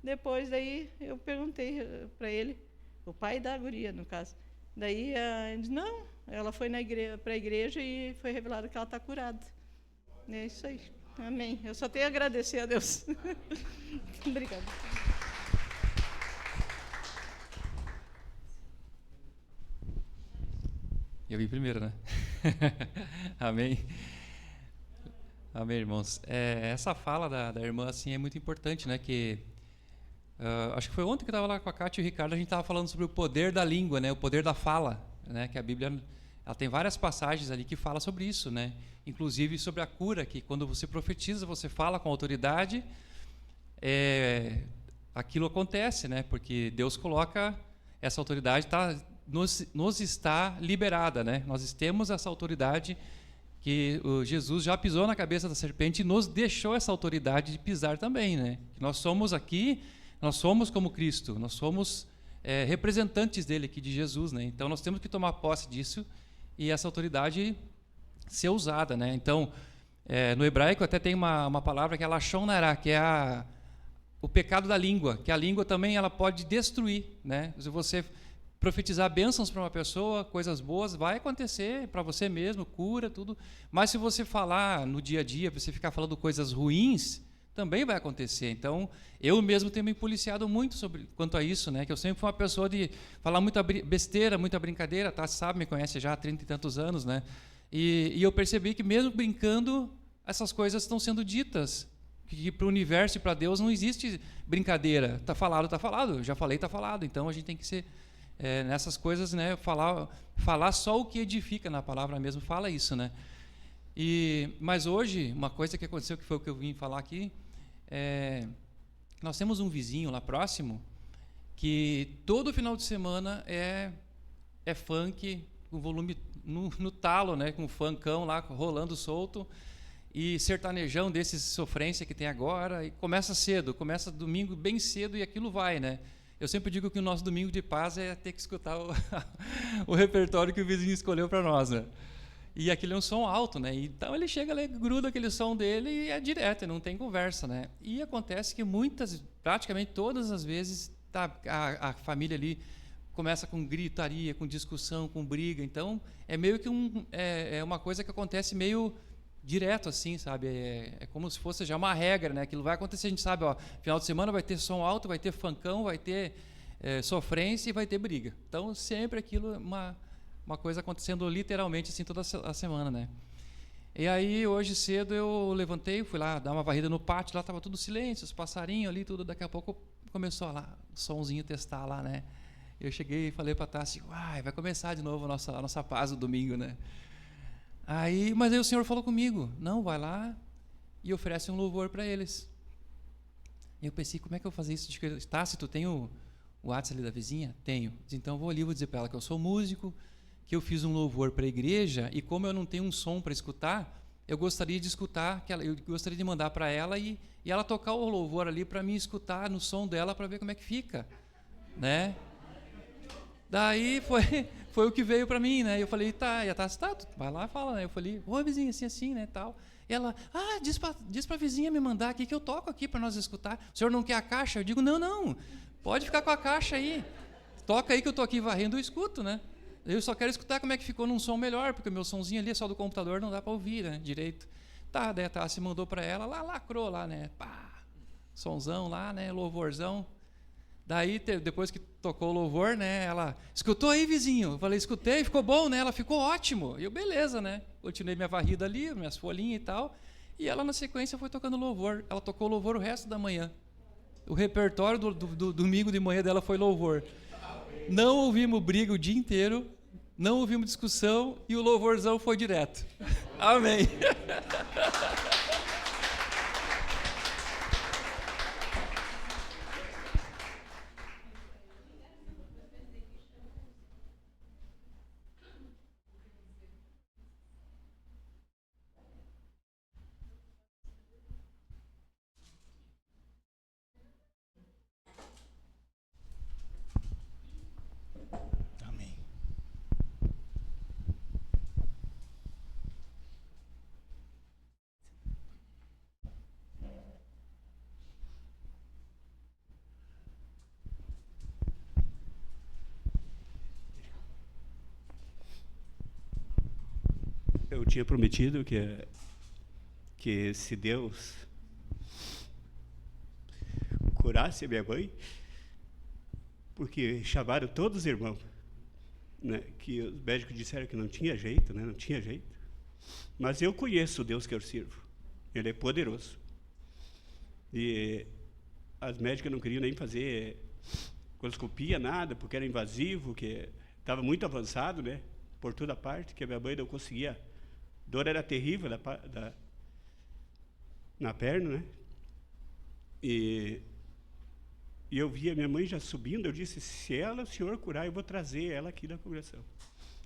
depois daí eu perguntei para ele, o pai da guria, no caso. Daí, ele disse, não, ela foi para a igreja e foi revelado que ela está curada. É isso aí, amém. Eu só tenho a agradecer a Deus. Obrigada. Eu vi primeiro, né? Amém. Amém, irmãos. Essa fala da irmã assim, é muito importante, né? Que, acho que foi ontem que eu estava lá com a Cátia e o Ricardo, a gente estava falando sobre o poder da língua, né? O poder da fala, né? Que a Bíblia ela tem várias passagens ali que falam sobre isso, né? Inclusive sobre a cura, que quando você profetiza, você fala com autoridade, aquilo acontece, né? Porque Deus coloca essa autoridade, nos está liberada, né? Nós temos essa autoridade que o Jesus já pisou na cabeça da serpente e nos deixou essa autoridade de pisar também, né? Nós somos aqui, nós somos como Cristo, nós somos representantes dele aqui, de Jesus, né? Então nós temos que tomar posse disso e essa autoridade ser usada, né? Então, no hebraico até tem uma palavra que é lashon nará, que é o pecado da língua, que a língua também ela pode destruir, né? Se você profetizar bênçãos para uma pessoa, coisas boas, vai acontecer para você mesmo, cura, tudo. Mas se você falar no dia a dia, você ficar falando coisas ruins, também vai acontecer. Então, eu mesmo tenho me policiado muito quanto a isso, né? Que eu sempre fui uma pessoa de falar muita besteira, muita brincadeira, tá? Sabe, me conhece já há 30 e tantos anos, né? E eu percebi que mesmo brincando, essas coisas estão sendo ditas. Que para o universo e para Deus não existe brincadeira. Está falado. Já falei, está falado. Então, a gente tem que ser... nessas coisas, né, falar só o que edifica, na palavra mesmo fala isso, né? Mas hoje, uma coisa que aconteceu, que foi o que eu vim falar aqui, nós temos um vizinho lá próximo que todo final de semana é funk, com volume no talo, né, com funkão lá rolando solto, e sertanejão desses sofrência que tem agora, e começa domingo bem cedo e aquilo vai, né? Eu sempre digo que o nosso domingo de paz é ter que escutar o repertório que o vizinho escolheu para nós, né? E aquele é um som alto, né? Então ele chega ali, gruda aquele som dele e é direto, não tem conversa, né? E acontece que praticamente todas as vezes, a família ali começa com gritaria, com discussão, com briga. Então é meio que uma coisa que acontece meio direto, assim, sabe? É como se fosse já uma regra, né? Aquilo vai acontecer, a gente sabe, ó, final de semana vai ter som alto, vai ter funkão, vai ter sofrência e vai ter briga. Então, sempre aquilo, uma coisa acontecendo literalmente, assim, toda a semana, né? E aí, hoje cedo, eu levantei, fui lá dar uma varrida no pátio, lá estava tudo silêncio, os passarinhos ali, tudo, daqui a pouco começou lá, somzinho testar lá, né? Eu cheguei e falei para a Tassi, vai começar de novo a nossa paz do domingo, né? Mas aí o Senhor falou comigo, não, vai lá e oferece um louvor para eles. E eu pensei, como é que eu vou fazer isso? Tassi, tu tem o WhatsApp ali da vizinha? Tenho. Então eu vou ali, vou dizer para ela que eu sou músico, que eu fiz um louvor para a igreja e como eu não tenho um som para escutar, eu gostaria de escutar, eu gostaria de mandar para ela e ela tocar o louvor ali para mim escutar no som dela para ver como é que fica, né? Daí foi o que veio para mim, né? Eu falei, tá, e a Tassi, tá, vai lá e fala, né? Eu falei, vizinha, assim, né, tal. E ela, diz pra vizinha me mandar aqui que eu toco aqui para nós escutar. O senhor não quer a caixa? Eu digo, não, pode ficar com a caixa aí. Toca aí que eu tô aqui varrendo, eu escuto, né? Eu só quero escutar como é que ficou num som melhor, porque o meu somzinho ali é só do computador, não dá para ouvir, né, direito. Tá, daí a Tassi mandou para ela, lá lacrou lá, né? Pá, sonzão lá, né, louvorzão. Daí, depois que tocou o louvor, né, ela, escutou aí, vizinho? Eu falei, escutei, ficou bom, né? Ela, ficou ótimo. E eu, beleza, né? Continuei minha varrida ali, minhas folhinhas e tal. E ela, na sequência, foi tocando louvor. Ela tocou louvor o resto da manhã. O repertório do domingo de manhã dela foi louvor. Não ouvimos briga o dia inteiro, não ouvimos discussão e o louvorzão foi direto. Amém. Eu tinha prometido que se Deus curasse a minha mãe, porque chamaram todos os irmãos, né, que os médicos disseram que não tinha jeito, né, não tinha jeito. Mas eu conheço o Deus que eu sirvo. Ele é poderoso. E as médicas não queriam nem fazer coloscopia, nada, porque era invasivo, que estava muito avançado, né, por toda parte, que a minha mãe não conseguia. A dor era terrível na perna, né? E eu vi a minha mãe já subindo, eu disse, se ela, o senhor curar, eu vou trazer ela aqui na congregação.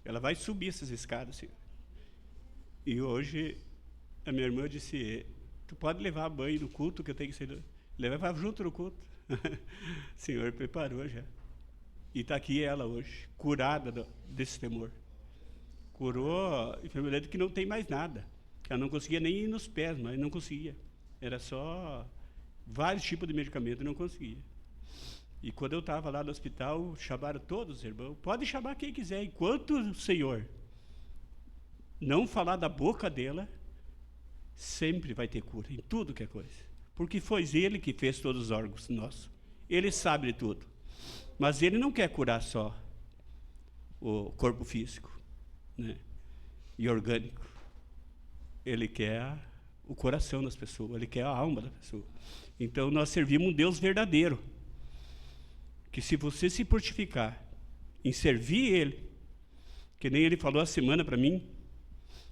Ela vai subir essas escadas, senhor. E hoje, a minha irmã disse, tu pode levar a mãe no culto, que eu tenho que ser... Leva junto no culto. O senhor preparou já. E está aqui ela hoje, curada desse temor. Curou a enfermidade que não tem mais nada. Ela não conseguia nem ir nos pés, mas não conseguia. Era só vários tipos de medicamento, não conseguia. E quando eu estava lá no hospital, chamaram todos os irmãos. Pode chamar quem quiser, enquanto o Senhor não falar da boca dela, sempre vai ter cura, em tudo que é coisa. Porque foi Ele que fez todos os órgãos nossos. Ele sabe de tudo. Mas Ele não quer curar só o corpo físico, né, e orgânico. Ele quer o coração das pessoas, Ele quer a alma da pessoa. Então, nós servimos um Deus verdadeiro, que se você se fortificar em servir Ele, que nem Ele falou a semana para mim,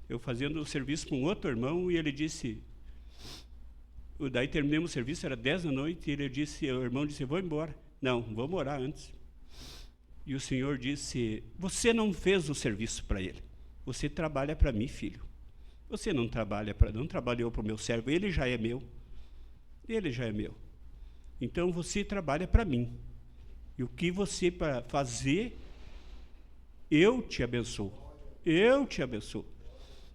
eu fazendo o serviço com outro irmão, e ele disse, daí terminamos o serviço, era 10 da noite, e ele disse, o irmão disse, vou embora. Não, vamos orar antes. E o Senhor disse, você não fez o serviço para Ele, você trabalha para mim, filho. Você não trabalhou para o meu servo, ele já é meu. Ele já é meu. Então você trabalha para mim. E o que você para fazer, eu te abençoo. Eu te abençoo.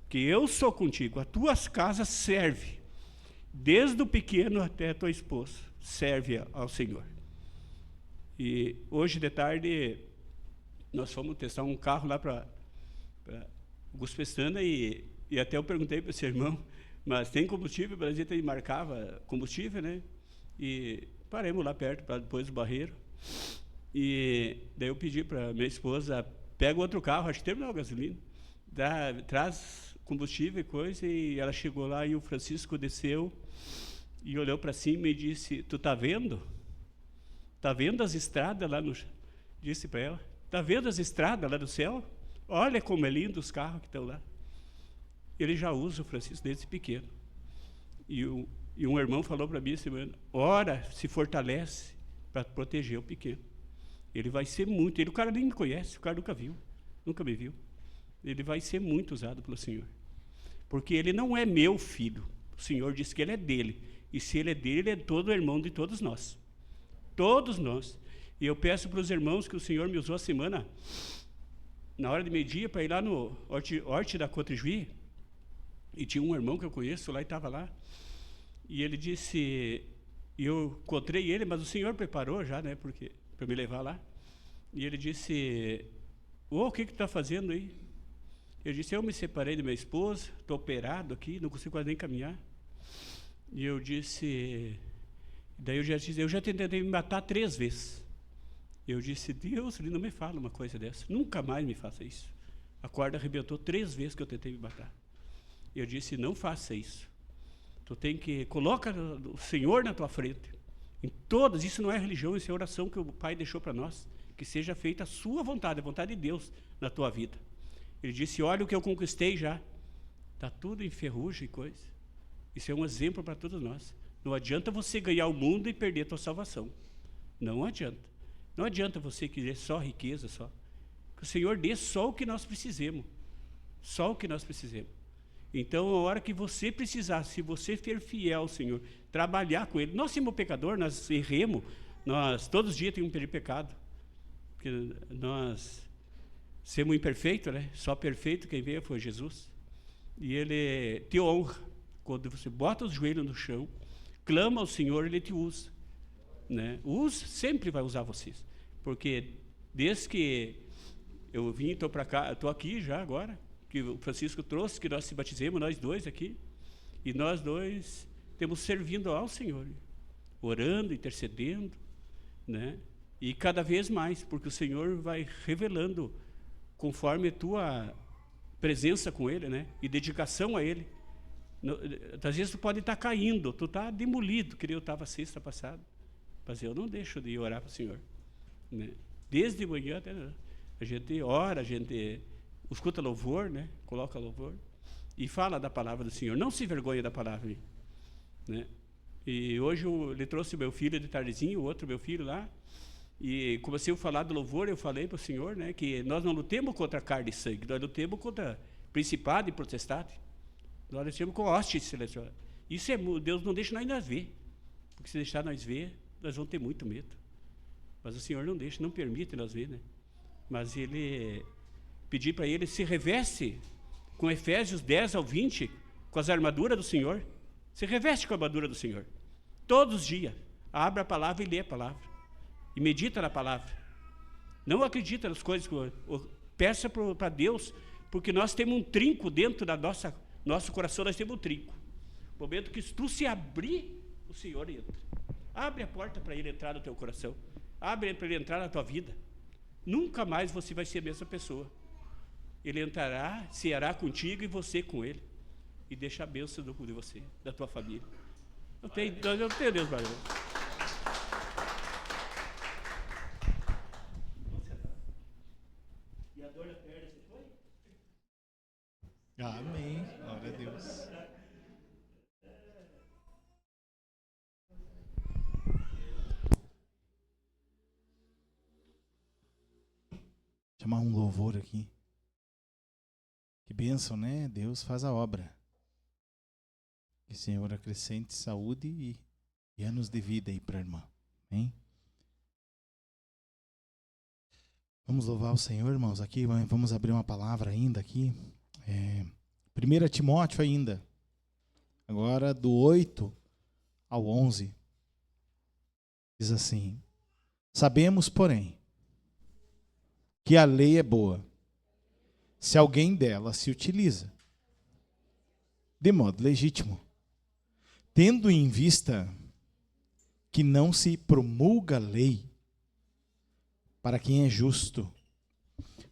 Que eu sou contigo. As tuas casas servem. Desde o pequeno até a tua esposa. Serve ao Senhor. E hoje de tarde, nós fomos testar um carro lá para Augusto Pestana e até eu perguntei para esse irmão, mas tem combustível? O Brasil marcava combustível, né? E paramos lá perto, para depois do Barreiro. E daí eu pedi para minha esposa, pega outro carro, acho que terminou a gasolina, traz combustível e coisa, e ela chegou lá e o Francisco desceu e olhou para cima e disse, tu tá vendo? Tá vendo as estradas lá no... Disse para ela, tá vendo as estradas lá do céu? Olha como é lindo os carros que estão lá. Ele já usa o Francisco desde pequeno. E um irmão falou para mim semana, ora, se fortalece para proteger o pequeno. Ele vai ser muito, o cara nem me conhece, o cara nunca me viu. Ele vai ser muito usado pelo Senhor. Porque ele não é meu filho. O Senhor disse que ele é dele. E se ele é dele, ele é todo irmão de todos nós. Todos nós. E eu peço para os irmãos que o Senhor me usou a semana, na hora de meio-dia, para ir lá no Horte da Cotrijuí. E tinha um irmão que eu conheço lá e estava lá. E ele disse, eu encontrei ele, mas o Senhor preparou já, né, para me levar lá. E ele disse, o que está fazendo aí? Eu disse, eu me separei de minha esposa, estou operado aqui, não consigo quase nem caminhar. E eu disse, daí eu já tentei me matar 3 vezes. Eu disse, Deus, ele não me fala uma coisa dessa, nunca mais me faça isso. A corda arrebentou 3 vezes que eu tentei me matar. Eu disse, não faça isso. Tu tem que, coloca o Senhor na tua frente. Em todas, isso não é religião, isso é oração que o Pai deixou para nós. Que seja feita a sua vontade, a vontade de Deus na tua vida. Ele disse, olha o que eu conquistei já. Está tudo em ferrugem e coisa. Isso é um exemplo para todos nós. Não adianta você ganhar o mundo e perder a tua salvação. Não adianta. Não adianta você querer só riqueza, só. Que o Senhor dê só o que nós precisemos. Só o que nós precisemos. Então, a hora que você precisar, se você for fiel ao Senhor, trabalhar com Ele. Nós somos pecadores, nós erremos, nós todos os dias temos um pecado. Porque nós somos imperfeitos, né? Só perfeito quem veio foi Jesus. E Ele te honra. Quando você bota os joelhos no chão, clama ao Senhor, Ele te usa. Né? Sempre vai usar vocês. Porque desde que eu vim, estou para cá, estou aqui já agora, que o Francisco trouxe, que nós se batizemos, nós dois aqui, e nós dois temos servindo ao Senhor, orando, intercedendo, né? E cada vez mais, porque o Senhor vai revelando, conforme a tua presença com Ele, né? E dedicação a Ele. Às vezes tu pode estar caindo, tu está demolido, que eu estava sexta passada, mas eu não deixo de orar para o Senhor, né? Desde manhã até a gente ora, a gente escuta louvor, né? Coloca louvor e fala da palavra do Senhor. Não se vergonhe da palavra, né? E hoje ele trouxe o meu filho de tardezinho, o outro meu filho lá, e comecei a falar do louvor. Eu falei para o senhor, né, que nós não lutemos contra carne e sangue, nós lutemos contra principado e potestade. Nós lutamos com hostes selecionadas. Isso é, Deus não deixa nós ver, porque se deixar nós ver, nós vamos ter muito medo. Mas o Senhor não deixa, não permite nós ver, né? Mas ele pedi para ele, se reveste com Efésios 10 ao 20, com as armaduras do Senhor. Se reveste com a armadura do Senhor. Todos os dias, abre a palavra e lê a palavra. E medita na palavra. Não acredita nas coisas, peça para Deus, porque nós temos um trinco dentro da nosso coração, nós temos um trinco. No momento que tu se abrir, o Senhor entra. Abre a porta para ele entrar no teu coração. Abre para ele entrar na tua vida. Nunca mais você vai ser a mesma pessoa. Ele entrará, ceará contigo e você com ele. E deixa a bênção de você, da tua família. Eu tenho Deus para você. E a dor na perna, você foi? Amém. Glória a Deus. Chamar um louvor aqui. Que bênção, né? Deus faz a obra. Que o Senhor acrescente saúde e anos de vida aí para a irmã. Hein? Vamos louvar o Senhor, irmãos. Aqui vamos abrir uma palavra ainda aqui. 1 Timóteo ainda. Agora do 8 ao 11. Diz assim: sabemos, porém, que a lei é boa, se alguém dela se utiliza de modo legítimo, tendo em vista que não se promulga lei para quem é justo,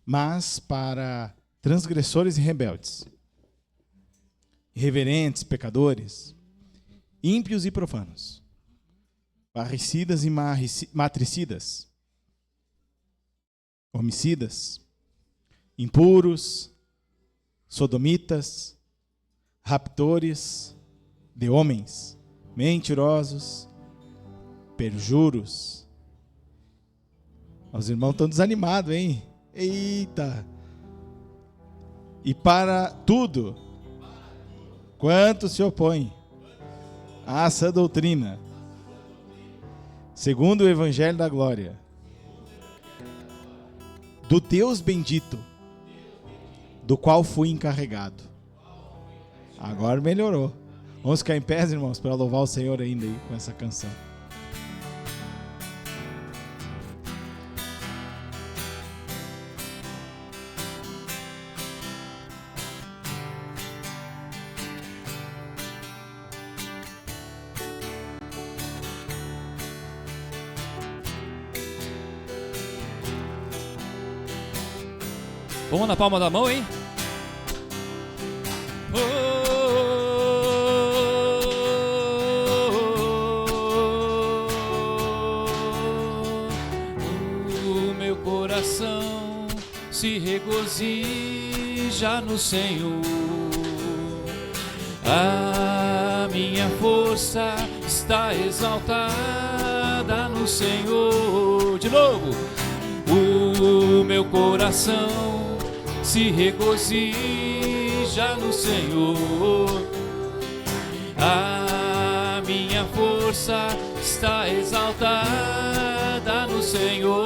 mas para transgressores e rebeldes, irreverentes, pecadores, ímpios e profanos, parricidas e matricidas, homicidas, impuros, sodomitas, raptores de homens, mentirosos, perjuros. Os irmãos estão desanimados, hein? Eita! E para tudo quanto se opõe a essa doutrina, segundo o Evangelho da Glória, do Deus bendito, do qual fui encarregado. Agora melhorou. Vamos ficar em pé, irmãos, para louvar o Senhor ainda aí com essa canção. Vamos na palma da mão, hein? O meu coração se regozija no Senhor. A minha força está exaltada no Senhor. De novo. O meu coração se regozija no Senhor. A minha força está exaltada no Senhor.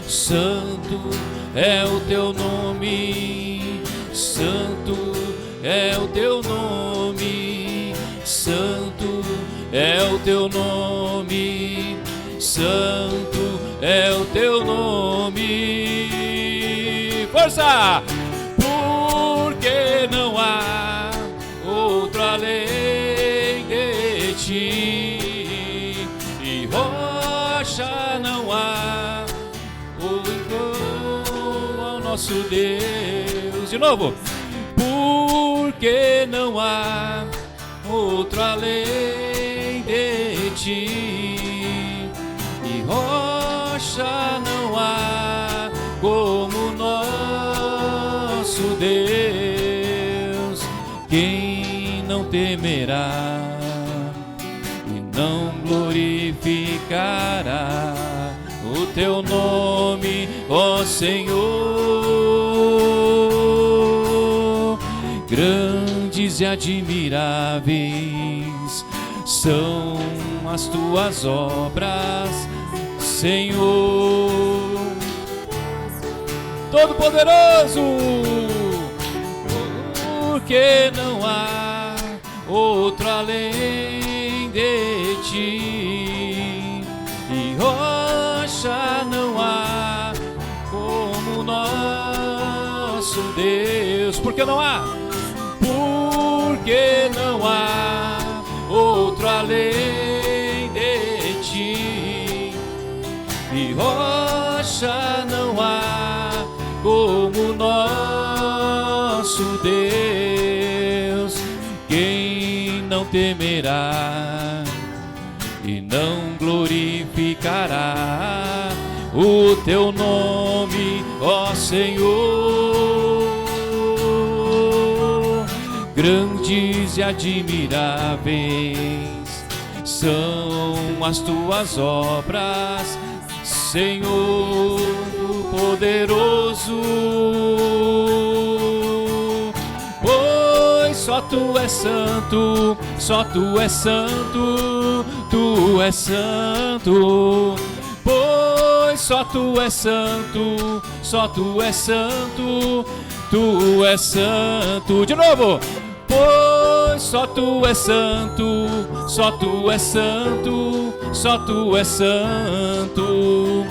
Santo é o teu nome, santo é o teu nome, santo é o teu nome, santo é o teu nome. Força! Porque não há outro além de ti, e rocha não há outro ao nosso Deus. De novo. Porque não há outro além de ti, e rocha não há como nosso Deus. Quem não temerá não glorificará o teu nome, ó Senhor. Grandes e admiráveis são as tuas obras, Senhor. Todo-Poderoso, porque não há outro além de ti, e rocha não há como nosso Deus. Porque não há? Porque não há outro além de ti, e rocha não há como nosso Deus. Quem não temerá e não glorificará o teu nome, ó Senhor? Grandes e admiráveis são as tuas obras, Senhor poderoso, pois só tu és santo, só tu és santo, tu és santo. Pois só tu és santo, só tu és santo, tu és santo. De novo. Pois só tu és santo, só tu és santo, só tu és santo.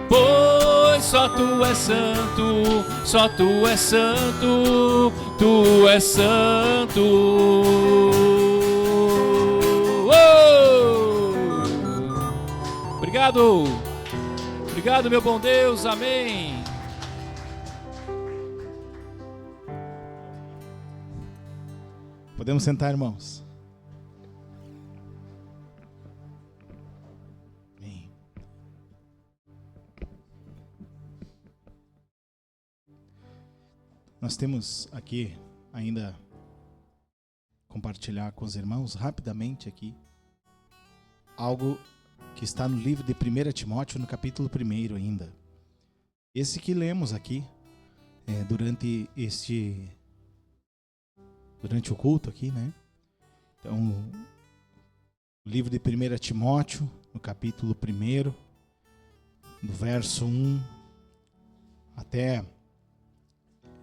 Pois só tu és santo, só tu és santo, tu és santo. Obrigado, obrigado, meu bom Deus, amém. Podemos sentar, irmãos. Amém. Nós temos aqui ainda compartilhar com os irmãos rapidamente aqui algo que está no livro de 1 Timóteo, no capítulo 1 ainda. Esse que lemos aqui durante o culto aqui, né? Então, o livro de 1 Timóteo, no capítulo 1, do verso 1 até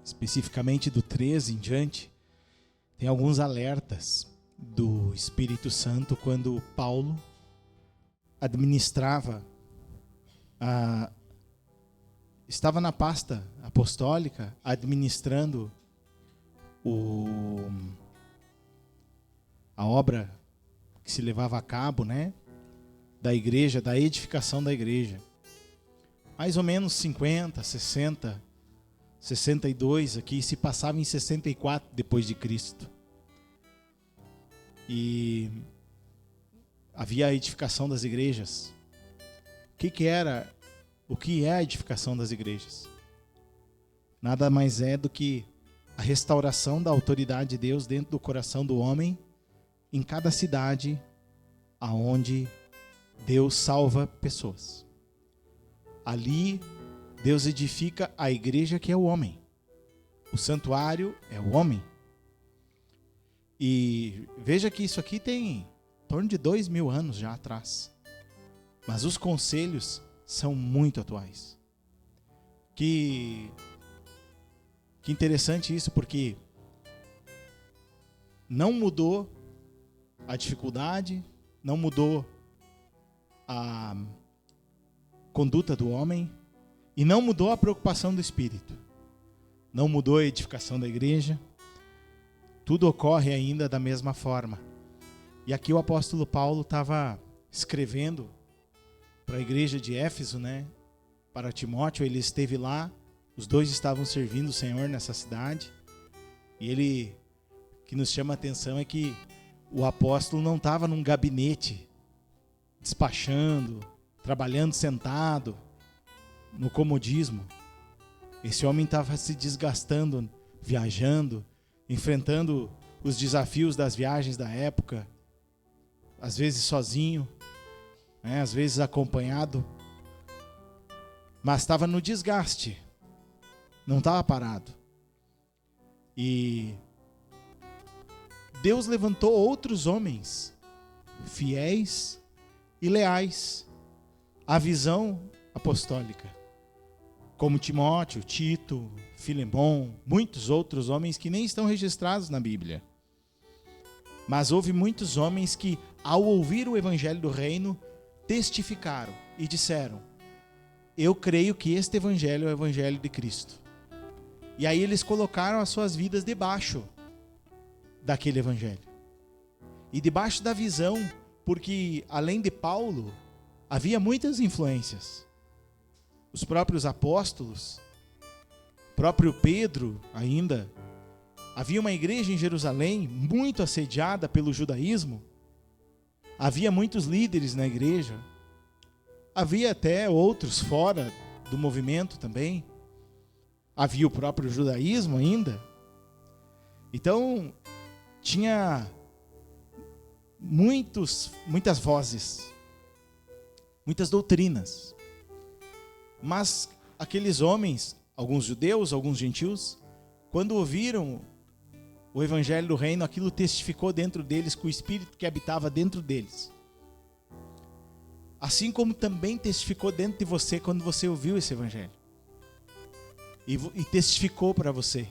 especificamente do 13 em diante, tem alguns alertas do Espírito Santo quando Paulo administrava, estava na pasta apostólica administrando a obra que se levava a cabo, né, da igreja, da edificação da igreja. Mais ou menos 50, 60, 62 aqui, se passava em 64 depois de Cristo. E havia a edificação das igrejas. O que é a edificação das igrejas? Nada mais é do que a restauração da autoridade de Deus dentro do coração do homem em cada cidade aonde Deus salva pessoas. Ali Deus edifica a igreja, que é o homem. O santuário é o homem. E veja que isso aqui tem em torno de 2000 anos já atrás. Mas os conselhos são muito atuais. Que interessante isso, porque não mudou a dificuldade, não mudou a conduta do homem e não mudou a preocupação do Espírito. Não mudou a edificação da igreja. Tudo ocorre ainda da mesma forma. E aqui o apóstolo Paulo estava escrevendo para a igreja de Éfeso, né? Para Timóteo, ele esteve lá. Os dois estavam servindo o Senhor nessa cidade. E ele, o que nos chama a atenção é que o apóstolo não estava num gabinete, despachando, trabalhando sentado, no comodismo. Esse homem estava se desgastando, viajando, enfrentando os desafios das viagens da época, às vezes sozinho, né? Às vezes acompanhado, mas estava no desgaste, não estava parado. E Deus levantou outros homens fiéis e leais à visão apostólica, como Timóteo, Tito, Filemão, muitos outros homens que nem estão registrados na Bíblia. Mas houve muitos homens que, ao ouvir o evangelho do reino, testificaram e disseram: eu creio que este evangelho é o evangelho de Cristo. E aí eles colocaram as suas vidas debaixo daquele evangelho. E debaixo da visão, porque além de Paulo, havia muitas influências. Os próprios apóstolos, próprio Pedro ainda. Havia uma igreja em Jerusalém muito assediada pelo judaísmo. Havia muitos líderes na igreja. Havia até outros fora do movimento também. Havia o próprio judaísmo ainda. Então, tinha muitas vozes, muitas doutrinas. Mas aqueles homens, alguns judeus, alguns gentios, quando ouviram o evangelho do reino, aquilo testificou dentro deles com o Espírito que habitava dentro deles. Assim como também testificou dentro de você quando você ouviu esse evangelho. E testificou para você.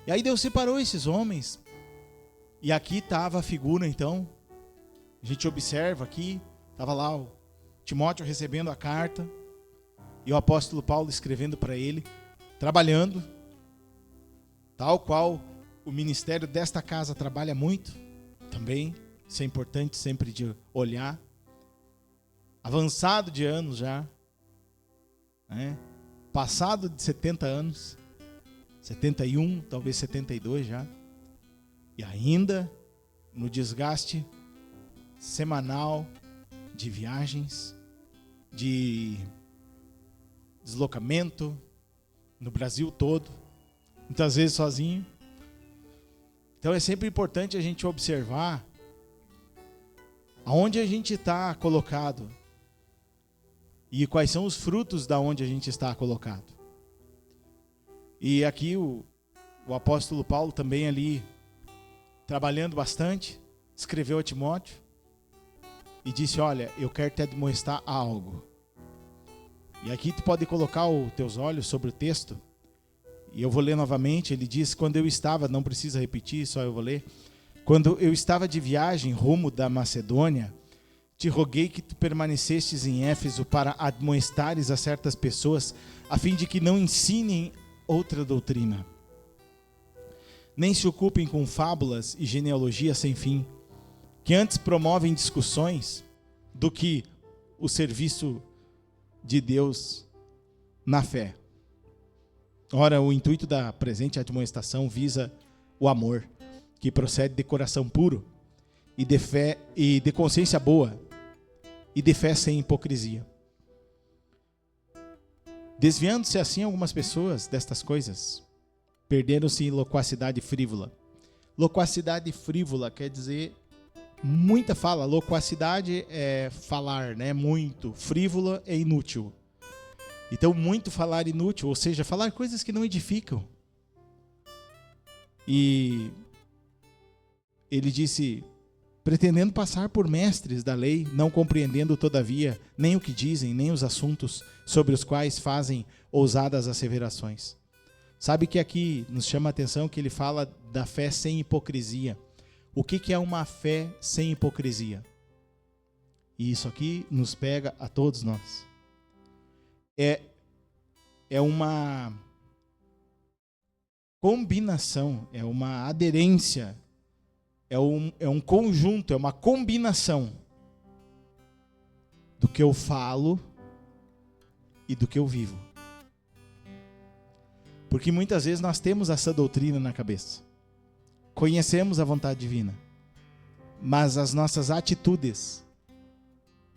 E aí Deus separou esses homens. E aqui estava a figura, então. A gente observa aqui, estava lá o Timóteo recebendo a carta. E o apóstolo Paulo escrevendo para ele, trabalhando. Tal qual o ministério desta casa trabalha muito também. Isso é importante sempre de olhar. Avançado de anos já, né? Passado de 70 anos, 71, talvez 72 já, e ainda no desgaste semanal de viagens, de deslocamento no Brasil todo, muitas vezes sozinho. Então é sempre importante a gente observar aonde a gente está colocado e quais são os frutos da onde a gente está colocado. E aqui o apóstolo Paulo também ali, trabalhando bastante, escreveu a Timóteo e disse: olha, eu quero te demonstrar algo. E aqui tu pode colocar os teus olhos sobre o texto, e eu vou ler novamente. Ele diz: quando eu estava, não precisa repetir, só eu vou ler. Quando eu estava de viagem rumo da Macedônia, te roguei que tu permanecestes em Éfeso para admoestares a certas pessoas, a fim de que não ensinem outra doutrina, nem se ocupem com fábulas e genealogias sem fim, que antes promovem discussões do que o serviço de Deus na fé. Ora, o intuito da presente admoestação visa o amor, que procede de coração puro e de fé e de consciência boa, e de fé sem hipocrisia. Desviando-se assim algumas pessoas destas coisas, perderam-se em loquacidade frívola. Loquacidade frívola quer dizer muita fala. Loquacidade é falar, né? Muito. Frívola é inútil. Então, muito falar inútil, ou seja, falar coisas que não edificam. E ele disse: pretendendo passar por mestres da lei, não compreendendo todavia nem o que dizem, nem os assuntos sobre os quais fazem ousadas asseverações. Sabe que aqui nos chama a atenção que ele fala da fé sem hipocrisia. O que é uma fé sem hipocrisia? E isso aqui nos pega a todos nós. É uma combinação, é uma aderência, é um conjunto, é uma combinação do que eu falo e do que eu vivo. Porque muitas vezes nós temos essa doutrina na cabeça, conhecemos a vontade divina, mas as nossas atitudes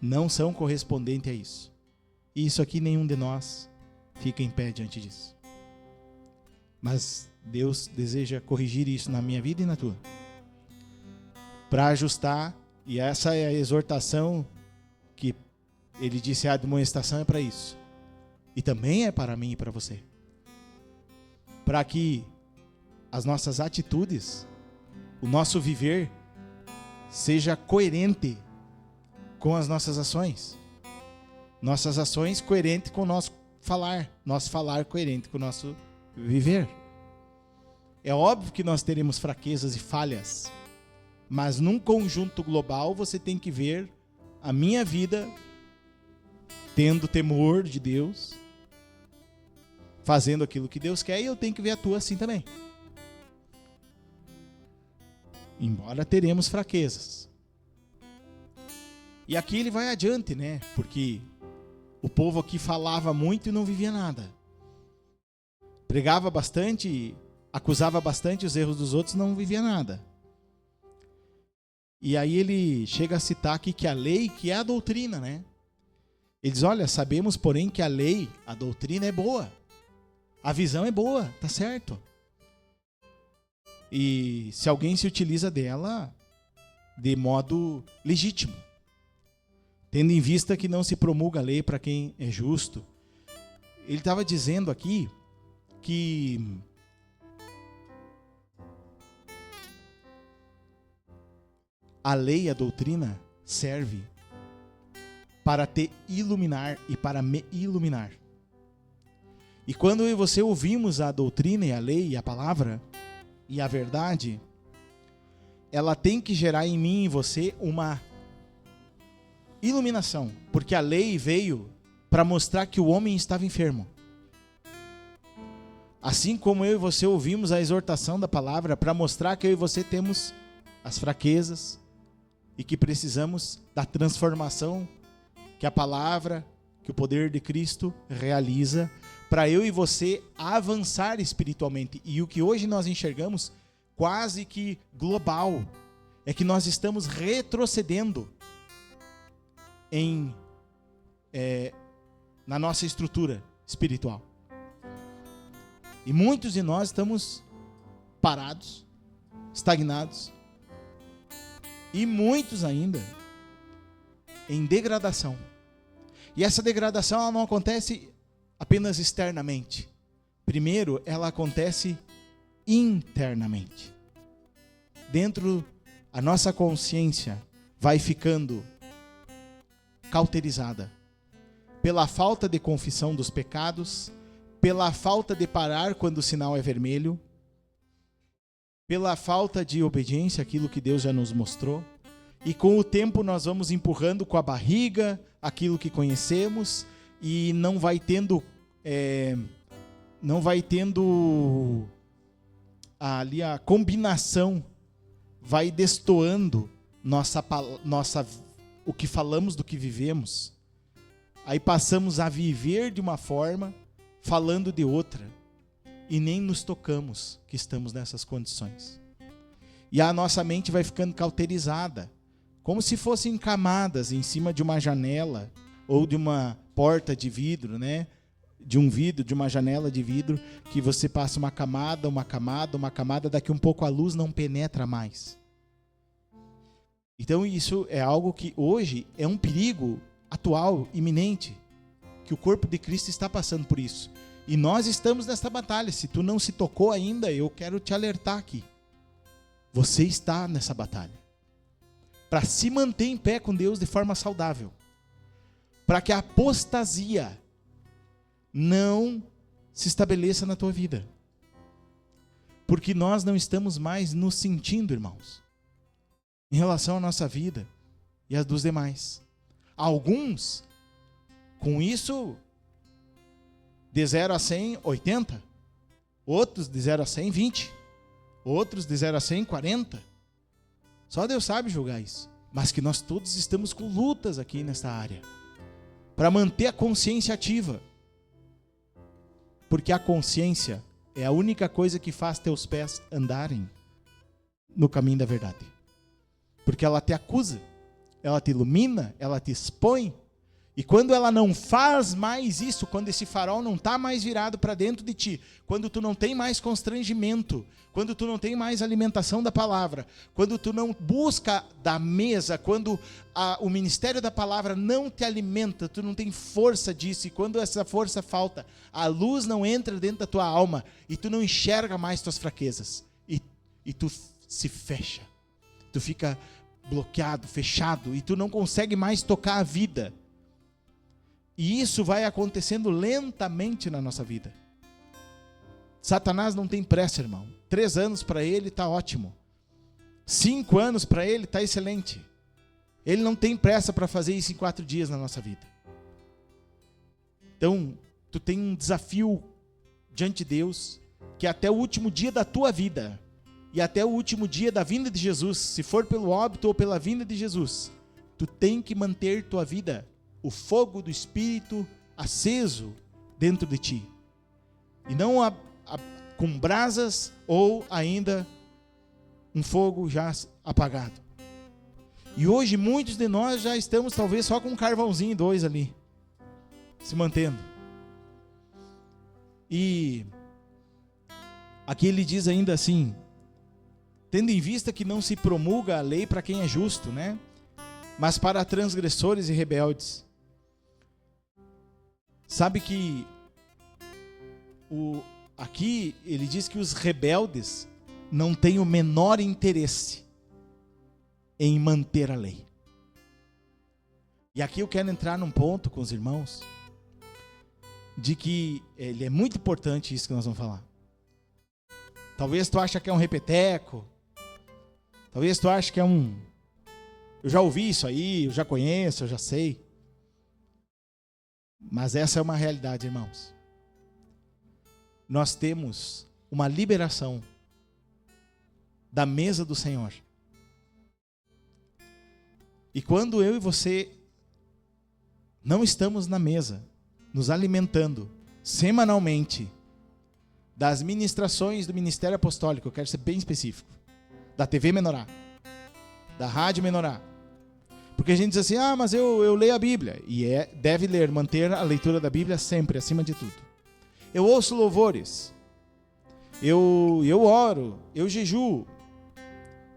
não são correspondentes a isso. E isso aqui nenhum de nós fica em pé diante disso. Mas Deus deseja corrigir isso na minha vida e na tua. para ajustar, e essa é a exortação que ele disse, a admoestação é para isso. E também é para mim e para você. Para que as nossas atitudes, o nosso viver, seja coerente com as nossas ações. Nossas ações coerentes com o nosso falar coerente com o nosso viver. É óbvio que nós teremos fraquezas e falhas, mas num conjunto global você tem que ver a minha vida tendo temor de Deus, fazendo aquilo que Deus quer, e eu tenho que ver a tua assim também. Embora teremos fraquezas. E aqui ele vai adiante, né? Porque o povo aqui falava muito e não vivia nada. Pregava bastante, acusava bastante os erros dos outros, não vivia nada. E aí ele chega a citar aqui que a lei, que é a doutrina, né? Ele diz, olha, sabemos, porém, que a lei, a doutrina é boa. A visão é boa, tá certo. E se alguém se utiliza dela de modo legítimo, tendo em vista que não se promulga a lei para quem é justo. Ele estava dizendo aqui que a lei, a doutrina, serve para te iluminar e para me iluminar. E quando eu e você ouvimos a doutrina e a lei e a palavra e a verdade, ela tem que gerar em mim e você uma iluminação, porque a lei veio para mostrar que o homem estava enfermo. Assim como eu e você ouvimos a exortação da palavra para mostrar que eu e você temos as fraquezas e que precisamos da transformação que a palavra, que o poder de Cristo realiza para eu e você avançar espiritualmente. E o que hoje nós enxergamos quase que global é que nós estamos retrocedendo na nossa estrutura espiritual. E muitos de nós estamos parados, estagnados, e muitos ainda em degradação. E essa degradação ela não acontece apenas externamente. Primeiro, ela acontece internamente. Dentro, a nossa consciência vai ficando cauterizada pela falta de confissão dos pecados, pela falta de parar quando o sinal é vermelho, pela falta de obediência àquilo que Deus já nos mostrou. E com o tempo nós vamos empurrando com a barriga aquilo que conhecemos e não vai tendo ali a combinação, vai destoando o que falamos do que vivemos. Aí passamos a viver de uma forma, falando de outra, e nem nos tocamos que estamos nessas condições. E a nossa mente vai ficando cauterizada, como se fossem camadas em cima de uma janela ou de uma porta de vidro, né? De um vidro, de uma janela de vidro, que você passa uma camada, daqui um pouco a luz não penetra mais. Então isso é algo que hoje é um perigo atual, iminente, que o corpo de Cristo está passando por isso. E nós estamos nessa batalha. Se tu não se tocou ainda, eu quero te alertar aqui. Você está nessa batalha. Para se manter em pé com Deus de forma saudável. Para que a apostasia não se estabeleça na tua vida. Porque nós não estamos mais nos sentindo, irmãos, em relação à nossa vida e às dos demais. Alguns, com isso, de 0 a 100, 80. Outros de 0 a 100, 20. Outros de 0 a 100, 40. Só Deus sabe julgar isso. Mas que nós todos estamos com lutas aqui nesta área. Para manter a consciência ativa. Porque a consciência é a única coisa que faz teus pés andarem no caminho da verdade. Porque ela te acusa, ela te ilumina, ela te expõe. E quando ela não faz mais isso, quando esse farol não está mais virado para dentro de ti, quando tu não tem mais constrangimento, quando tu não tem mais alimentação da palavra, quando tu não busca da mesa, quando o ministério da palavra não te alimenta, tu não tem força disso, e quando essa força falta, a luz não entra dentro da tua alma, e tu não enxerga mais tuas fraquezas, e tu se fecha, tu fica bloqueado, fechado, e tu não consegue mais tocar a vida. E isso vai acontecendo lentamente na nossa vida. Satanás não tem pressa, irmão. 3 anos para ele está ótimo. 5 anos para ele está excelente. Ele não tem pressa para fazer isso em 4 dias na nossa vida. Então, tu tem um desafio diante de Deus, que até o último dia da tua vida, e até o último dia da vinda de Jesus, se for pelo óbito ou pela vinda de Jesus, tu tem que manter tua vida, o fogo do Espírito aceso dentro de ti. E não com brasas ou ainda um fogo já apagado. E hoje muitos de nós já estamos talvez só com um carvãozinho 2 ali, se mantendo. E aqui ele diz ainda assim, tendo em vista que não se promulga a lei para quem é justo, né? Mas para transgressores e rebeldes. Sabe que aqui ele diz que os rebeldes não têm o menor interesse em manter a lei. E aqui eu quero entrar num ponto com os irmãos, de que ele é muito importante isso que nós vamos falar. Talvez tu acha que é um repeteco, talvez tu acha que é eu já ouvi isso aí, eu já conheço, eu já sei. Mas essa é uma realidade, irmãos. Nós temos uma liberação da mesa do Senhor. E quando eu e você não estamos na mesa, nos alimentando semanalmente das ministrações do Ministério Apostólico, eu quero ser bem específico, da TV Menorá, da Rádio Menorá, porque a gente diz assim, mas eu leio a Bíblia. E deve ler, manter a leitura da Bíblia sempre, acima de tudo. Eu ouço louvores. Eu oro, eu jejuo.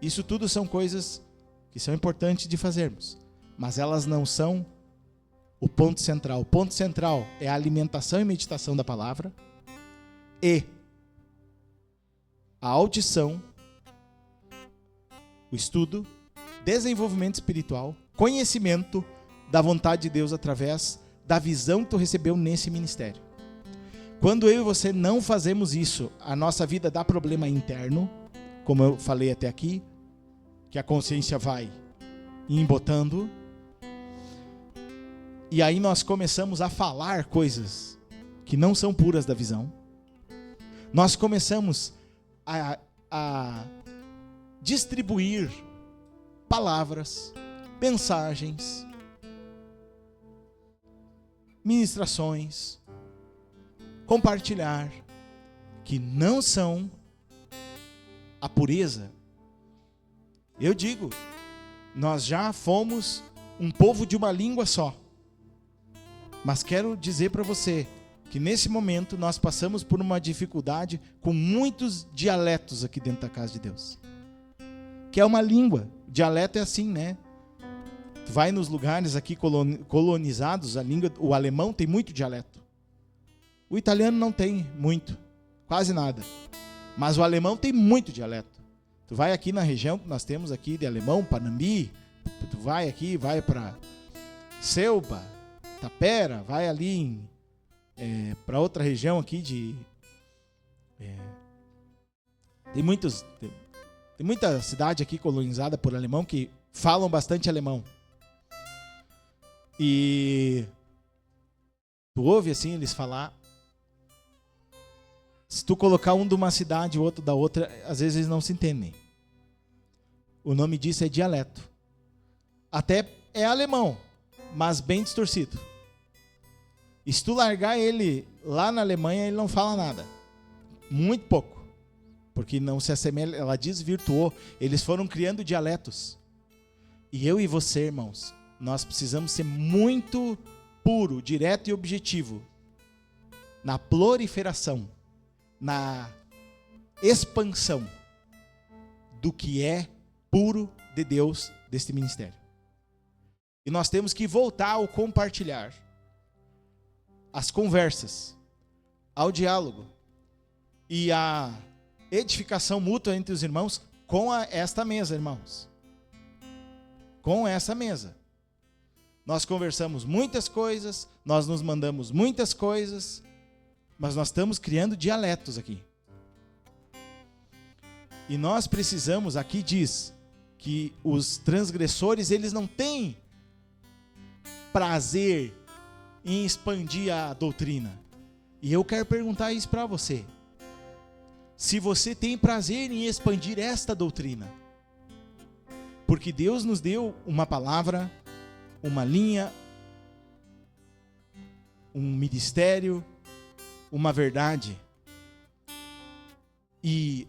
Isso tudo são coisas que são importantes de fazermos. Mas elas não são o ponto central. O ponto central é a alimentação e meditação da palavra. E a audição, o estudo, desenvolvimento espiritual, conhecimento da vontade de Deus através da visão que tu recebeu nesse ministério. Quando eu e você não fazemos isso, a nossa vida dá problema interno, como eu falei até aqui, que a consciência vai embotando, e aí nós começamos a falar coisas que não são puras da visão. Nós começamos a distribuir palavras, mensagens, ministrações, compartilhar, que não são a pureza. Eu digo, nós já fomos um povo de uma língua só. Mas quero dizer para você que nesse momento nós passamos por uma dificuldade com muitos dialetos aqui dentro da casa de Deus. Que é uma língua. Dialeto é assim, né? Tu vai nos lugares aqui colonizados, o alemão tem muito dialeto. O italiano não tem muito, quase nada. Mas o alemão tem muito dialeto. Tu vai aqui na região que nós temos aqui de alemão, Panambi, tu vai aqui, vai para Selba, Tapera, vai ali para outra região aqui tem muita cidade aqui colonizada por alemão que falam bastante alemão. E tu ouve assim eles falar. Se tu colocar um de uma cidade e o outro da outra, às vezes eles não se entendem. O nome disso é dialeto. Até é alemão, mas bem distorcido. E se tu largar ele lá na Alemanha, ele não fala nada. Muito pouco. Porque não se assemelha, ela desvirtuou. Eles foram criando dialetos. E eu e você, irmãos, nós precisamos ser muito puro, direto e objetivo na proliferação, na expansão do que é puro de Deus deste ministério. E nós temos que voltar ao compartilhar, às conversas, ao diálogo e à edificação mútua entre os irmãos com esta mesa, irmãos. Com essa mesa. Nós conversamos muitas coisas, nós nos mandamos muitas coisas, mas nós estamos criando dialetos aqui. E nós precisamos, aqui diz, que os transgressores, eles não têm prazer em expandir a doutrina. E eu quero perguntar isso para você. Se você tem prazer em expandir esta doutrina. Porque Deus nos deu uma palavra, uma linha, um ministério, uma verdade. E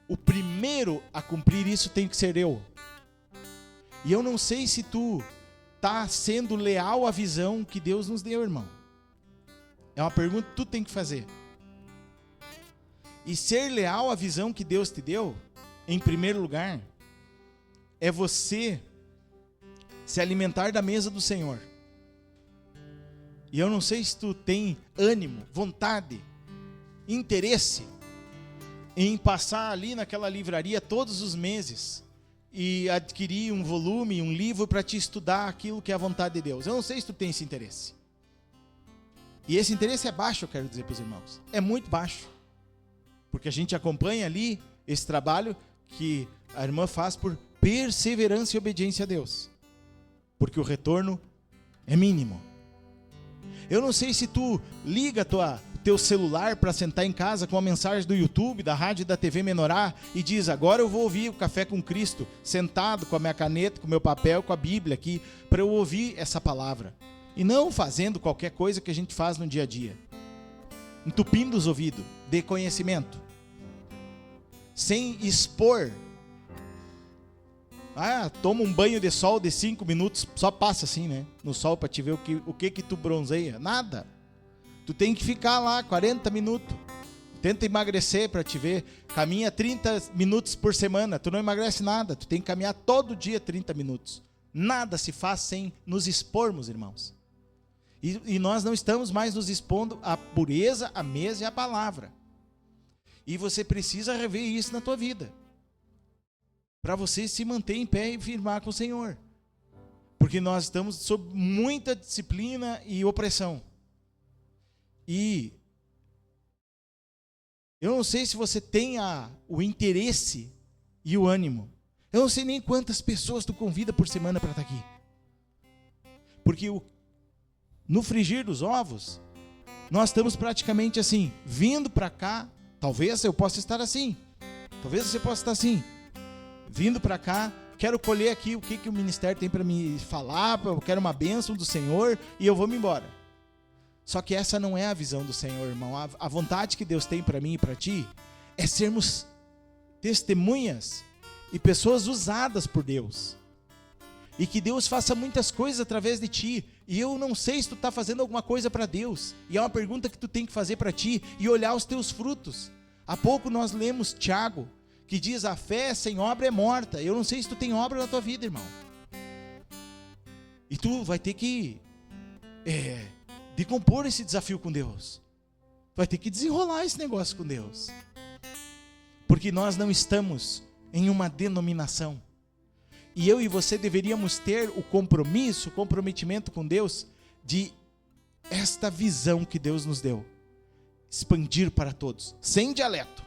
o primeiro a cumprir isso tem que ser eu. E eu não sei se tu está sendo leal à visão que Deus nos deu, irmão. É uma pergunta que tu tem que fazer. E ser leal à visão que Deus te deu, em primeiro lugar, é você se alimentar da mesa do Senhor. E eu não sei se tu tem ânimo, vontade, interesse em passar ali naquela livraria todos os meses e adquirir um volume, um livro para te estudar aquilo que é a vontade de Deus. Eu não sei se tu tem esse interesse. E esse interesse é baixo, eu quero dizer para os irmãos. É muito baixo. Porque a gente acompanha ali esse trabalho que a irmã faz por perseverança e obediência a Deus. Porque o retorno é mínimo. Eu não sei se tu liga teu celular para sentar em casa com a mensagem do YouTube, da rádio e da TV Menorá e diz, agora eu vou ouvir o Café com Cristo, sentado com a minha caneta, com o meu papel, com a Bíblia aqui, para eu ouvir essa palavra. E não fazendo qualquer coisa que a gente faz no dia a dia. Entupindo os ouvidos de conhecimento. Sem expor. Toma um banho de sol de 5 minutos, só passa assim, né? No sol para te ver o que tu bronzeia. Nada. Tu tem que ficar lá 40 minutos. Tenta emagrecer para te ver. Caminha 30 minutos por semana. Tu não emagrece nada. Tu tem que caminhar todo dia 30 minutos. Nada se faz sem nos expormos, irmãos. E nós não estamos mais nos expondo à pureza, à mesa e à palavra. E você precisa rever isso na tua vida. Para você se manter em pé e firmar com o Senhor. Porque nós estamos sob muita disciplina e opressão. E eu não sei se você tem o interesse e o ânimo. Eu não sei nem quantas pessoas tu convida por semana para estar aqui. Porque no frigir dos ovos, nós estamos praticamente assim, vindo para cá. Talvez eu possa estar assim. Talvez você possa estar assim. Vindo para cá, quero colher aqui o que o ministério tem para me falar, eu quero uma bênção do Senhor e eu vou me embora. Só que essa não é a visão do Senhor, irmão. A vontade que Deus tem para mim e para ti é sermos testemunhas e pessoas usadas por Deus. E que Deus faça muitas coisas através de ti. E eu não sei se tu está fazendo alguma coisa para Deus. E é uma pergunta que tu tem que fazer para ti e olhar os teus frutos. Há pouco nós lemos Tiago, que diz, a fé sem obra é morta. Eu não sei se tu tem obra na tua vida, irmão. E tu vai ter que decompor esse desafio com Deus. Vai ter que desenrolar esse negócio com Deus. Porque nós não estamos em uma denominação. E eu e você deveríamos ter o compromisso, o comprometimento com Deus de esta visão que Deus nos deu. Expandir para todos, sem dialeto.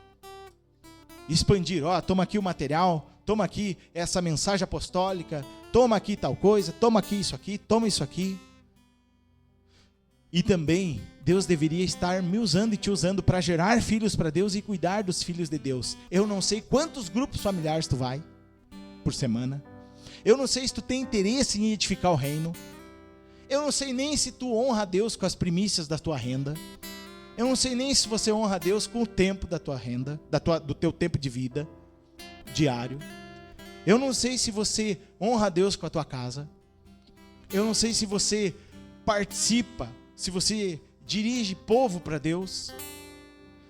Expandir, toma aqui o material, toma aqui essa mensagem apostólica, toma aqui tal coisa, toma aqui isso aqui, toma isso aqui. E também, Deus deveria estar me usando e te usando para gerar filhos para Deus e cuidar dos filhos de Deus. Eu não sei quantos grupos familiares tu vai por semana. Eu não sei se tu tem interesse em edificar o reino. Eu não sei nem se tu honra a Deus com as primícias da tua renda. Eu não sei nem se você honra a Deus com o tempo da tua renda, do teu tempo de vida diário. Eu não sei se você honra a Deus com a tua casa. Eu não sei se você participa, se você dirige povo para Deus,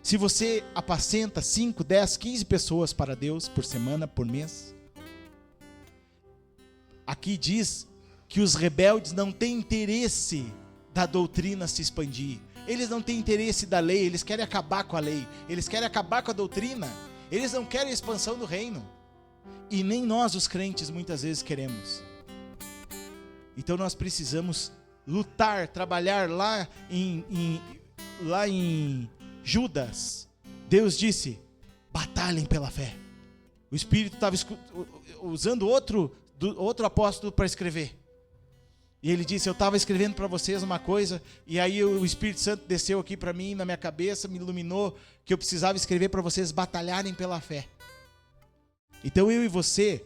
se você apacenta 5, 10, 15 pessoas para Deus por semana, por mês. Aqui diz que os rebeldes não têm interesse da doutrina se expandir. Eles não têm interesse da lei, eles querem acabar com a lei, eles querem acabar com a doutrina, eles não querem a expansão do reino. E nem nós, os crentes, muitas vezes queremos. Então nós precisamos lutar, trabalhar lá em Judas. Deus disse, batalhem pela fé. O Espírito estava usando outro apóstolo para escrever. E ele disse, eu estava escrevendo para vocês uma coisa, e aí o Espírito Santo desceu aqui para mim, na minha cabeça, me iluminou, que eu precisava escrever para vocês batalharem pela fé. Então eu e você,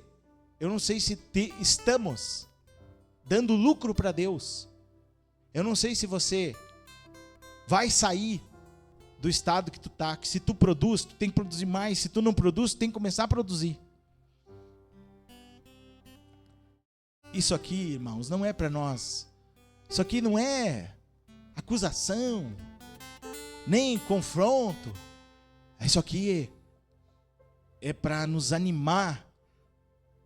eu não sei se estamos dando lucro para Deus. Eu não sei se você vai sair do estado que tu está, que se tu produz, tu tem que produzir mais, se tu não produz, tu tem que começar a produzir. Isso aqui, irmãos, não é para nós. Isso aqui não é acusação, nem confronto. Isso aqui é para nos animar,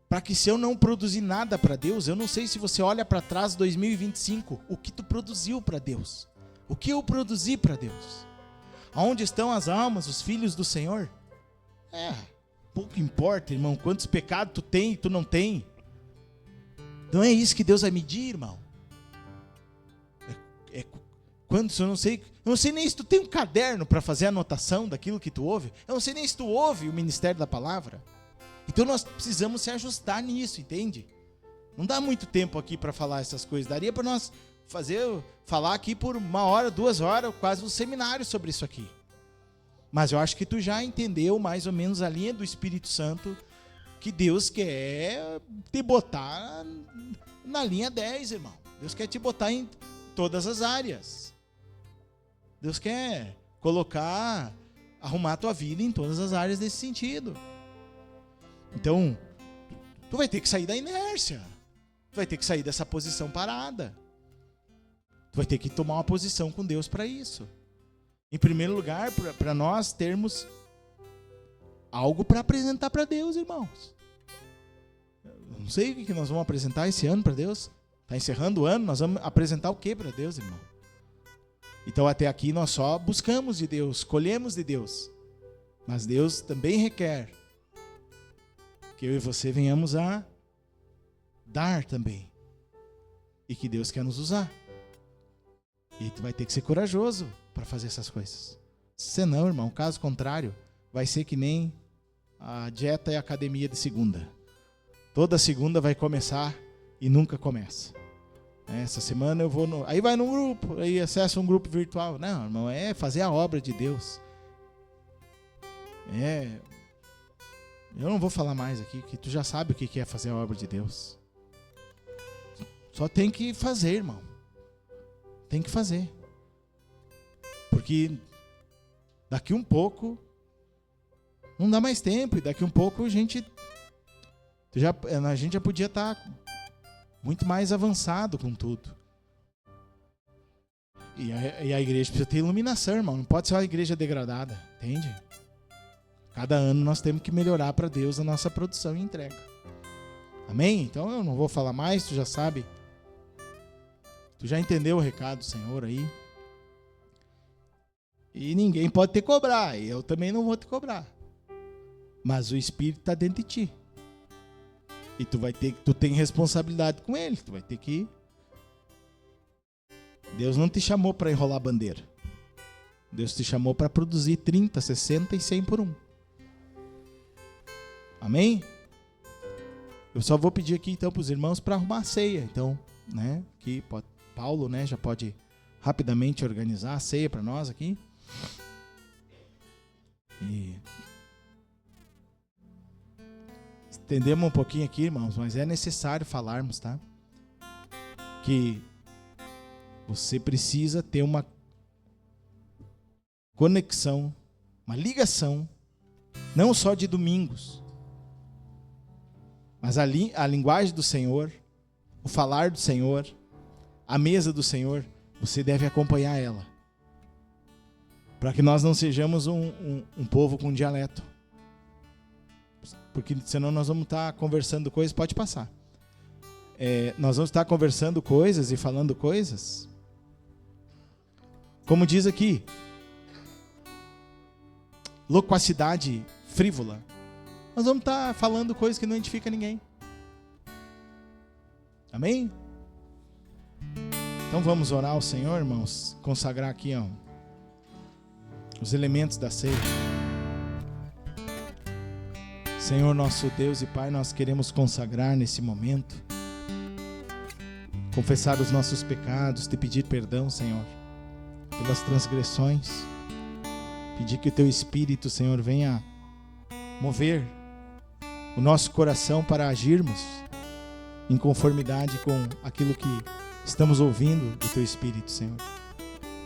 para que se eu não produzir nada para Deus, eu não sei se você olha para trás 2025, o que tu produziu para Deus? O que eu produzi para Deus? Aonde estão as almas, os filhos do Senhor? Pouco importa, irmão, quantos pecados tu tem e tu não tem. Não é isso que Deus vai medir, irmão. Quantos, eu não sei nem se tu tem um caderno para fazer anotação daquilo que tu ouve. Eu não sei nem se tu ouve o ministério da palavra. Então nós precisamos se ajustar nisso, entende? Não dá muito tempo aqui para falar essas coisas. Daria para nós falar aqui por 1 hora, 2 horas, quase um seminário sobre isso aqui. Mas eu acho que tu já entendeu mais ou menos a linha do Espírito Santo, que Deus quer te botar na linha 10, irmão. Deus quer te botar em todas as áreas. Deus quer arrumar a tua vida em todas as áreas desse sentido. Então, tu vai ter que sair da inércia. Tu vai ter que sair dessa posição parada. Tu vai ter que tomar uma posição com Deus para isso. Em primeiro lugar, para nós termos algo para apresentar para Deus, irmãos. Eu não sei o que nós vamos apresentar esse ano para Deus. Está encerrando o ano, nós vamos apresentar o que para Deus, irmão? Então até aqui nós só buscamos de Deus, colhemos de Deus. Mas Deus também requer que eu e você venhamos a dar também. E que Deus quer nos usar. E tu vai ter que ser corajoso para fazer essas coisas. Se não, irmão, caso contrário, vai ser que nem a dieta e a academia de segunda. Toda segunda vai começar e nunca começa. Essa semana eu vou aí vai num grupo, aí acessa um grupo virtual. Não, irmão, é fazer a obra de Deus. Eu não vou falar mais aqui, que tu já sabe o que é fazer a obra de Deus. Só tem que fazer, irmão. Tem que fazer. Porque daqui um pouco não dá mais tempo, e daqui um pouco a gente já podia estar muito mais avançado com tudo. E a igreja precisa ter iluminação, irmão. Não pode ser uma igreja degradada, entende? Cada ano nós temos que melhorar para Deus a nossa produção e entrega. Amém? Então eu não vou falar mais, tu já sabe. Tu já entendeu o recado do Senhor aí. E ninguém pode te cobrar, e eu também não vou te cobrar. Mas o Espírito está dentro de ti. E tu tem responsabilidade com ele. Tu vai ter que... Deus não te chamou para enrolar bandeira. Deus te chamou para produzir 30, 60 e 100 por um. Amém? Eu só vou pedir aqui então para os irmãos para arrumar a ceia. Então, né? Que Paulo, né, já pode rapidamente organizar a ceia para nós aqui. E estendemos um pouquinho aqui, irmãos, mas é necessário falarmos, tá? Que você precisa ter uma conexão, uma ligação, não só de domingos, mas a linguagem do Senhor, o falar do Senhor, a mesa do Senhor, você deve acompanhar ela. Para que nós não sejamos um povo com dialeto. Porque senão nós vamos estar conversando coisas, pode passar. Nós vamos estar conversando coisas e falando coisas. Como diz aqui, loquacidade frívola. Nós vamos estar falando coisas que não edificam ninguém. Amém? Então vamos orar ao Senhor, irmãos. Consagrar aqui, ó, os elementos da ceia. Senhor, nosso Deus e Pai, nós queremos consagrar nesse momento. Confessar os nossos pecados, te pedir perdão, Senhor, pelas transgressões. Pedir que o Teu Espírito, Senhor, venha mover o nosso coração para agirmos em conformidade com aquilo que estamos ouvindo do Teu Espírito, Senhor.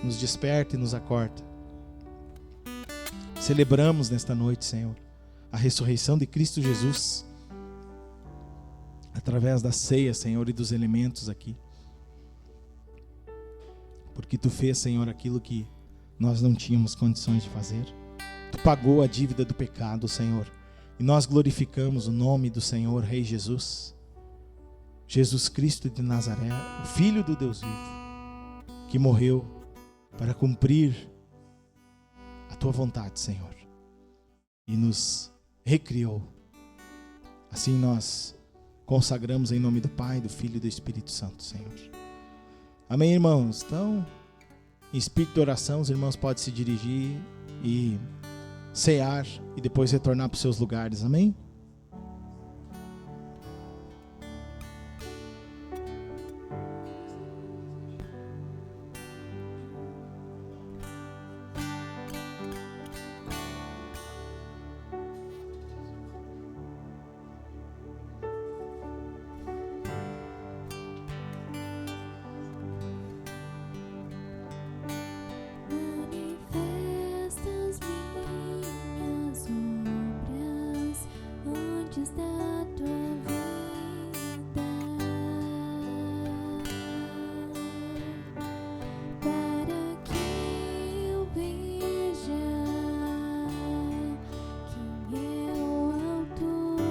Nos desperta e nos acorda. Celebramos nesta noite, Senhor, a ressurreição de Cristo Jesus, através da ceia, Senhor, e dos elementos aqui. Porque Tu fez, Senhor, aquilo que nós não tínhamos condições de fazer. Tu pagou a dívida do pecado, Senhor. E nós glorificamos o nome do Senhor, Rei Jesus. Jesus Cristo de Nazaré, o Filho do Deus vivo, que morreu para cumprir a Tua vontade, Senhor. E nos recriou. Assim nós consagramos em nome do Pai, do Filho e do Espírito Santo, Senhor. Amém, irmãos? Então, em espírito de oração, os irmãos podem se dirigir e cear e depois retornar para os seus lugares. Amém? Manifestas minhas obras antes da tua vinda, para que eu veja quem é o autor.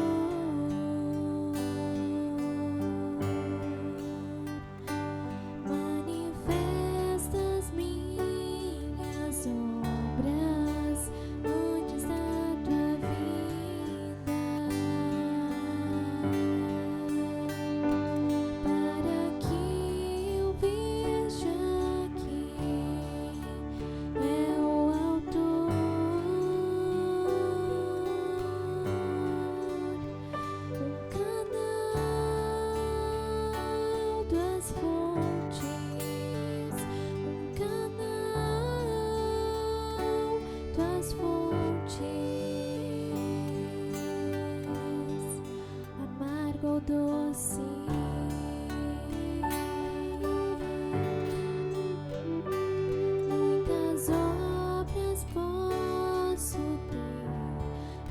Manifestas minhas obras antes da tua vinda, para que eu veja quem é o autor. Um canal das fontes, um canal das fontes, amargo ou doce. Muitas obras posso ter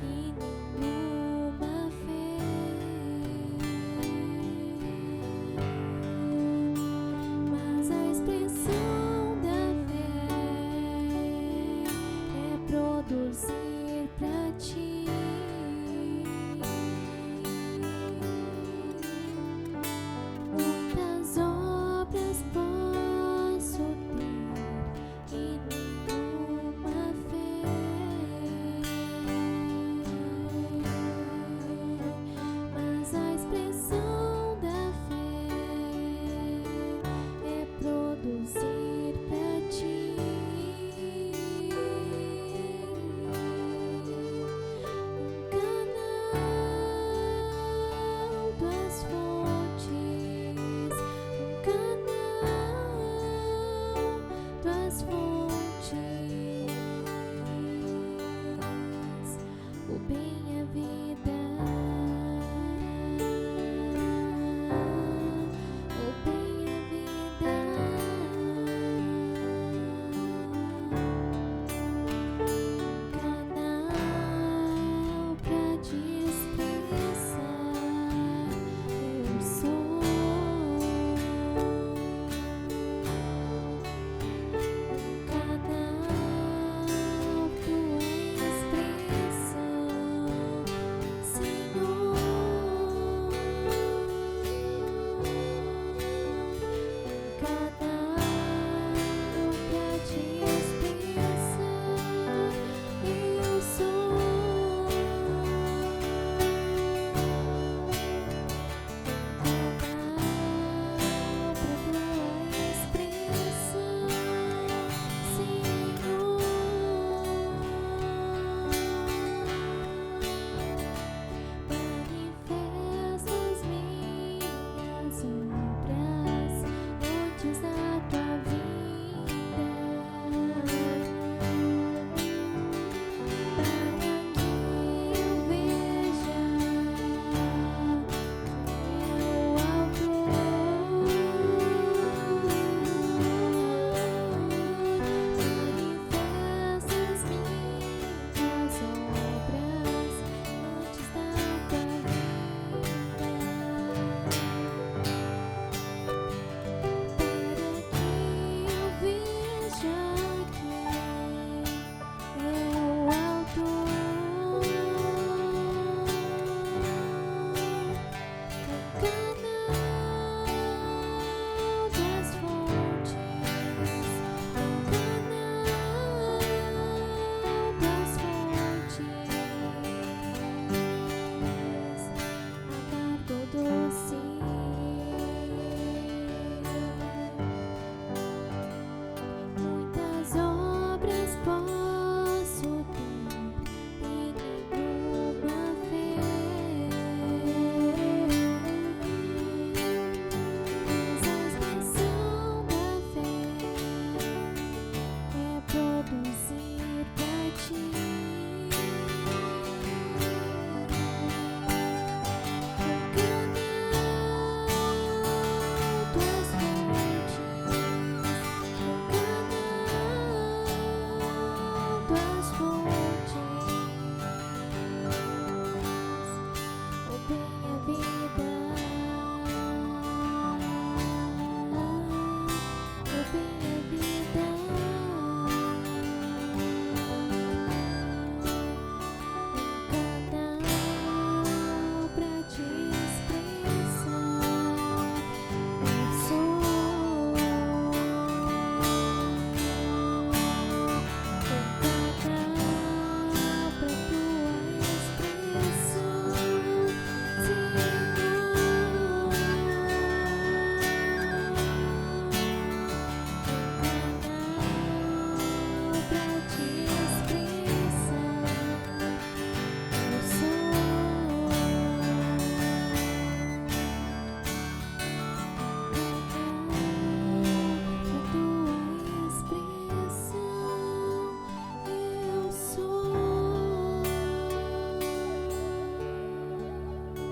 e nenhuma fé, mas a expressão da fé é produzir pra Ti. Muitas obras posso ter e nenhuma fé, mas a expressão da fé é produzir pra Ti. Um canal das fontes, um canal das fontes, o bem e a vida, o bem e a vida, um canal pra te expressar. Eu sou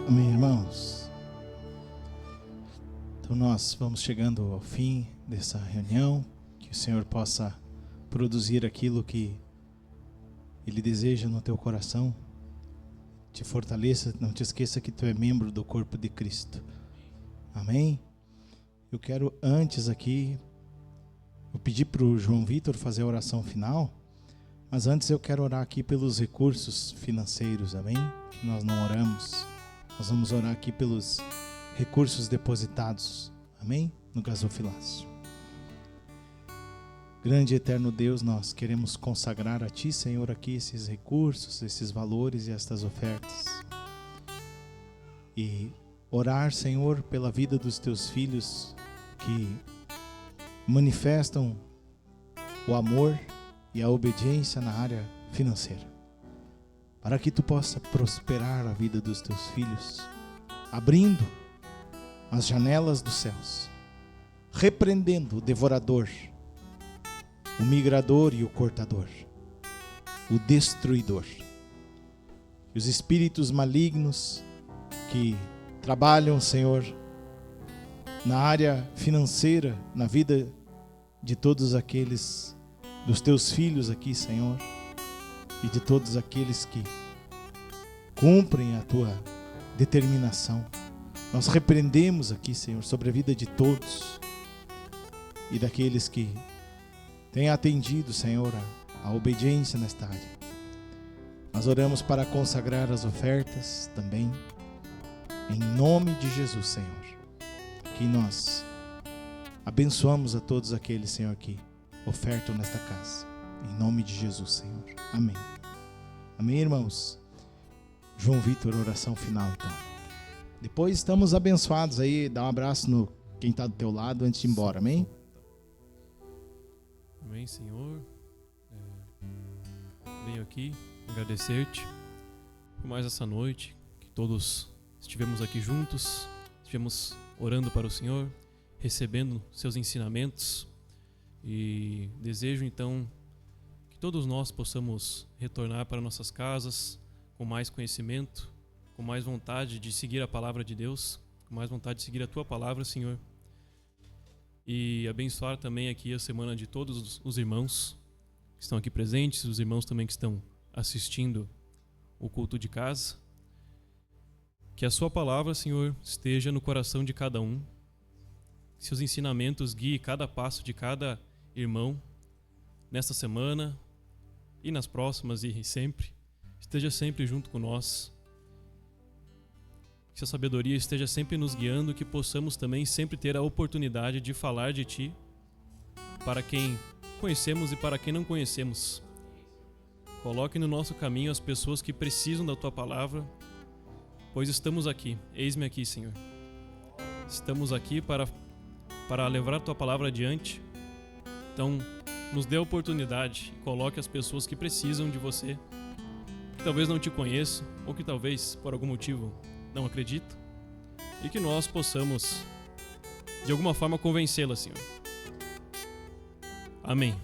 Amém, irmãos? Então nós vamos chegando ao fim dessa reunião. Que o Senhor possa produzir aquilo que Ele deseja no teu coração. Te fortaleça, não te esqueça que tu é membro do corpo de Cristo. Amém? Eu quero antes aqui, eu pedi para o João Vitor fazer a oração final, mas antes eu quero orar aqui pelos recursos financeiros, amém? Que nós não oramos. Nós vamos orar aqui pelos recursos depositados, amém? No gasofilácio. Grande e eterno Deus, nós queremos consagrar a Ti, Senhor, aqui esses recursos, esses valores e estas ofertas. E orar, Senhor, pela vida dos Teus filhos que manifestam o amor e a obediência na área financeira. Para que Tu possa prosperar a vida dos Teus filhos, abrindo as janelas dos céus, repreendendo o devorador, o migrador e o cortador, o destruidor. E os espíritos malignos que trabalham, Senhor, na área financeira, na vida de todos aqueles, dos Teus filhos aqui, Senhor, e de todos aqueles que cumprem a Tua determinação. Nós repreendemos aqui, Senhor, sobre a vida de todos e daqueles que têm atendido, Senhor, a obediência nesta área. Nós oramos para consagrar as ofertas também, em nome de Jesus, Senhor. Que nós abençoamos a todos aqueles, Senhor, que ofertam nesta casa. Em nome de Jesus, Senhor. Amém. Amém, irmãos? João Vitor, oração final, então. Depois estamos abençoados aí. Dá um abraço no quem está do teu lado antes de ir embora, amém? Amém, Senhor. Venho aqui agradecer-te por mais essa noite, que todos estivemos aqui juntos, estivemos orando para o Senhor, recebendo seus ensinamentos, e desejo então que todos nós possamos retornar para nossas casas com mais conhecimento, com mais vontade de seguir a palavra de Deus, com mais vontade de seguir a Tua palavra, Senhor. E abençoar também aqui a semana de todos os irmãos que estão aqui presentes, os irmãos também que estão assistindo o culto de casa. Que a Sua palavra, Senhor, esteja no coração de cada um. Que seus ensinamentos guiem cada passo de cada irmão nesta semana e nas próximas e sempre. Esteja sempre junto com nós. Que a sabedoria esteja sempre nos guiando, que possamos também sempre ter a oportunidade de falar de Ti para quem conhecemos e para quem não conhecemos. Coloque no nosso caminho as pessoas que precisam da Tua palavra, pois estamos aqui. Eis-me aqui, Senhor. Estamos aqui para levar a Tua palavra adiante. Então, nos dê a oportunidade e coloque as pessoas que precisam de Você, que talvez não Te conheçam ou que talvez, por algum motivo, não acredito, e que nós possamos de alguma forma convencê-la, Senhor. Amém.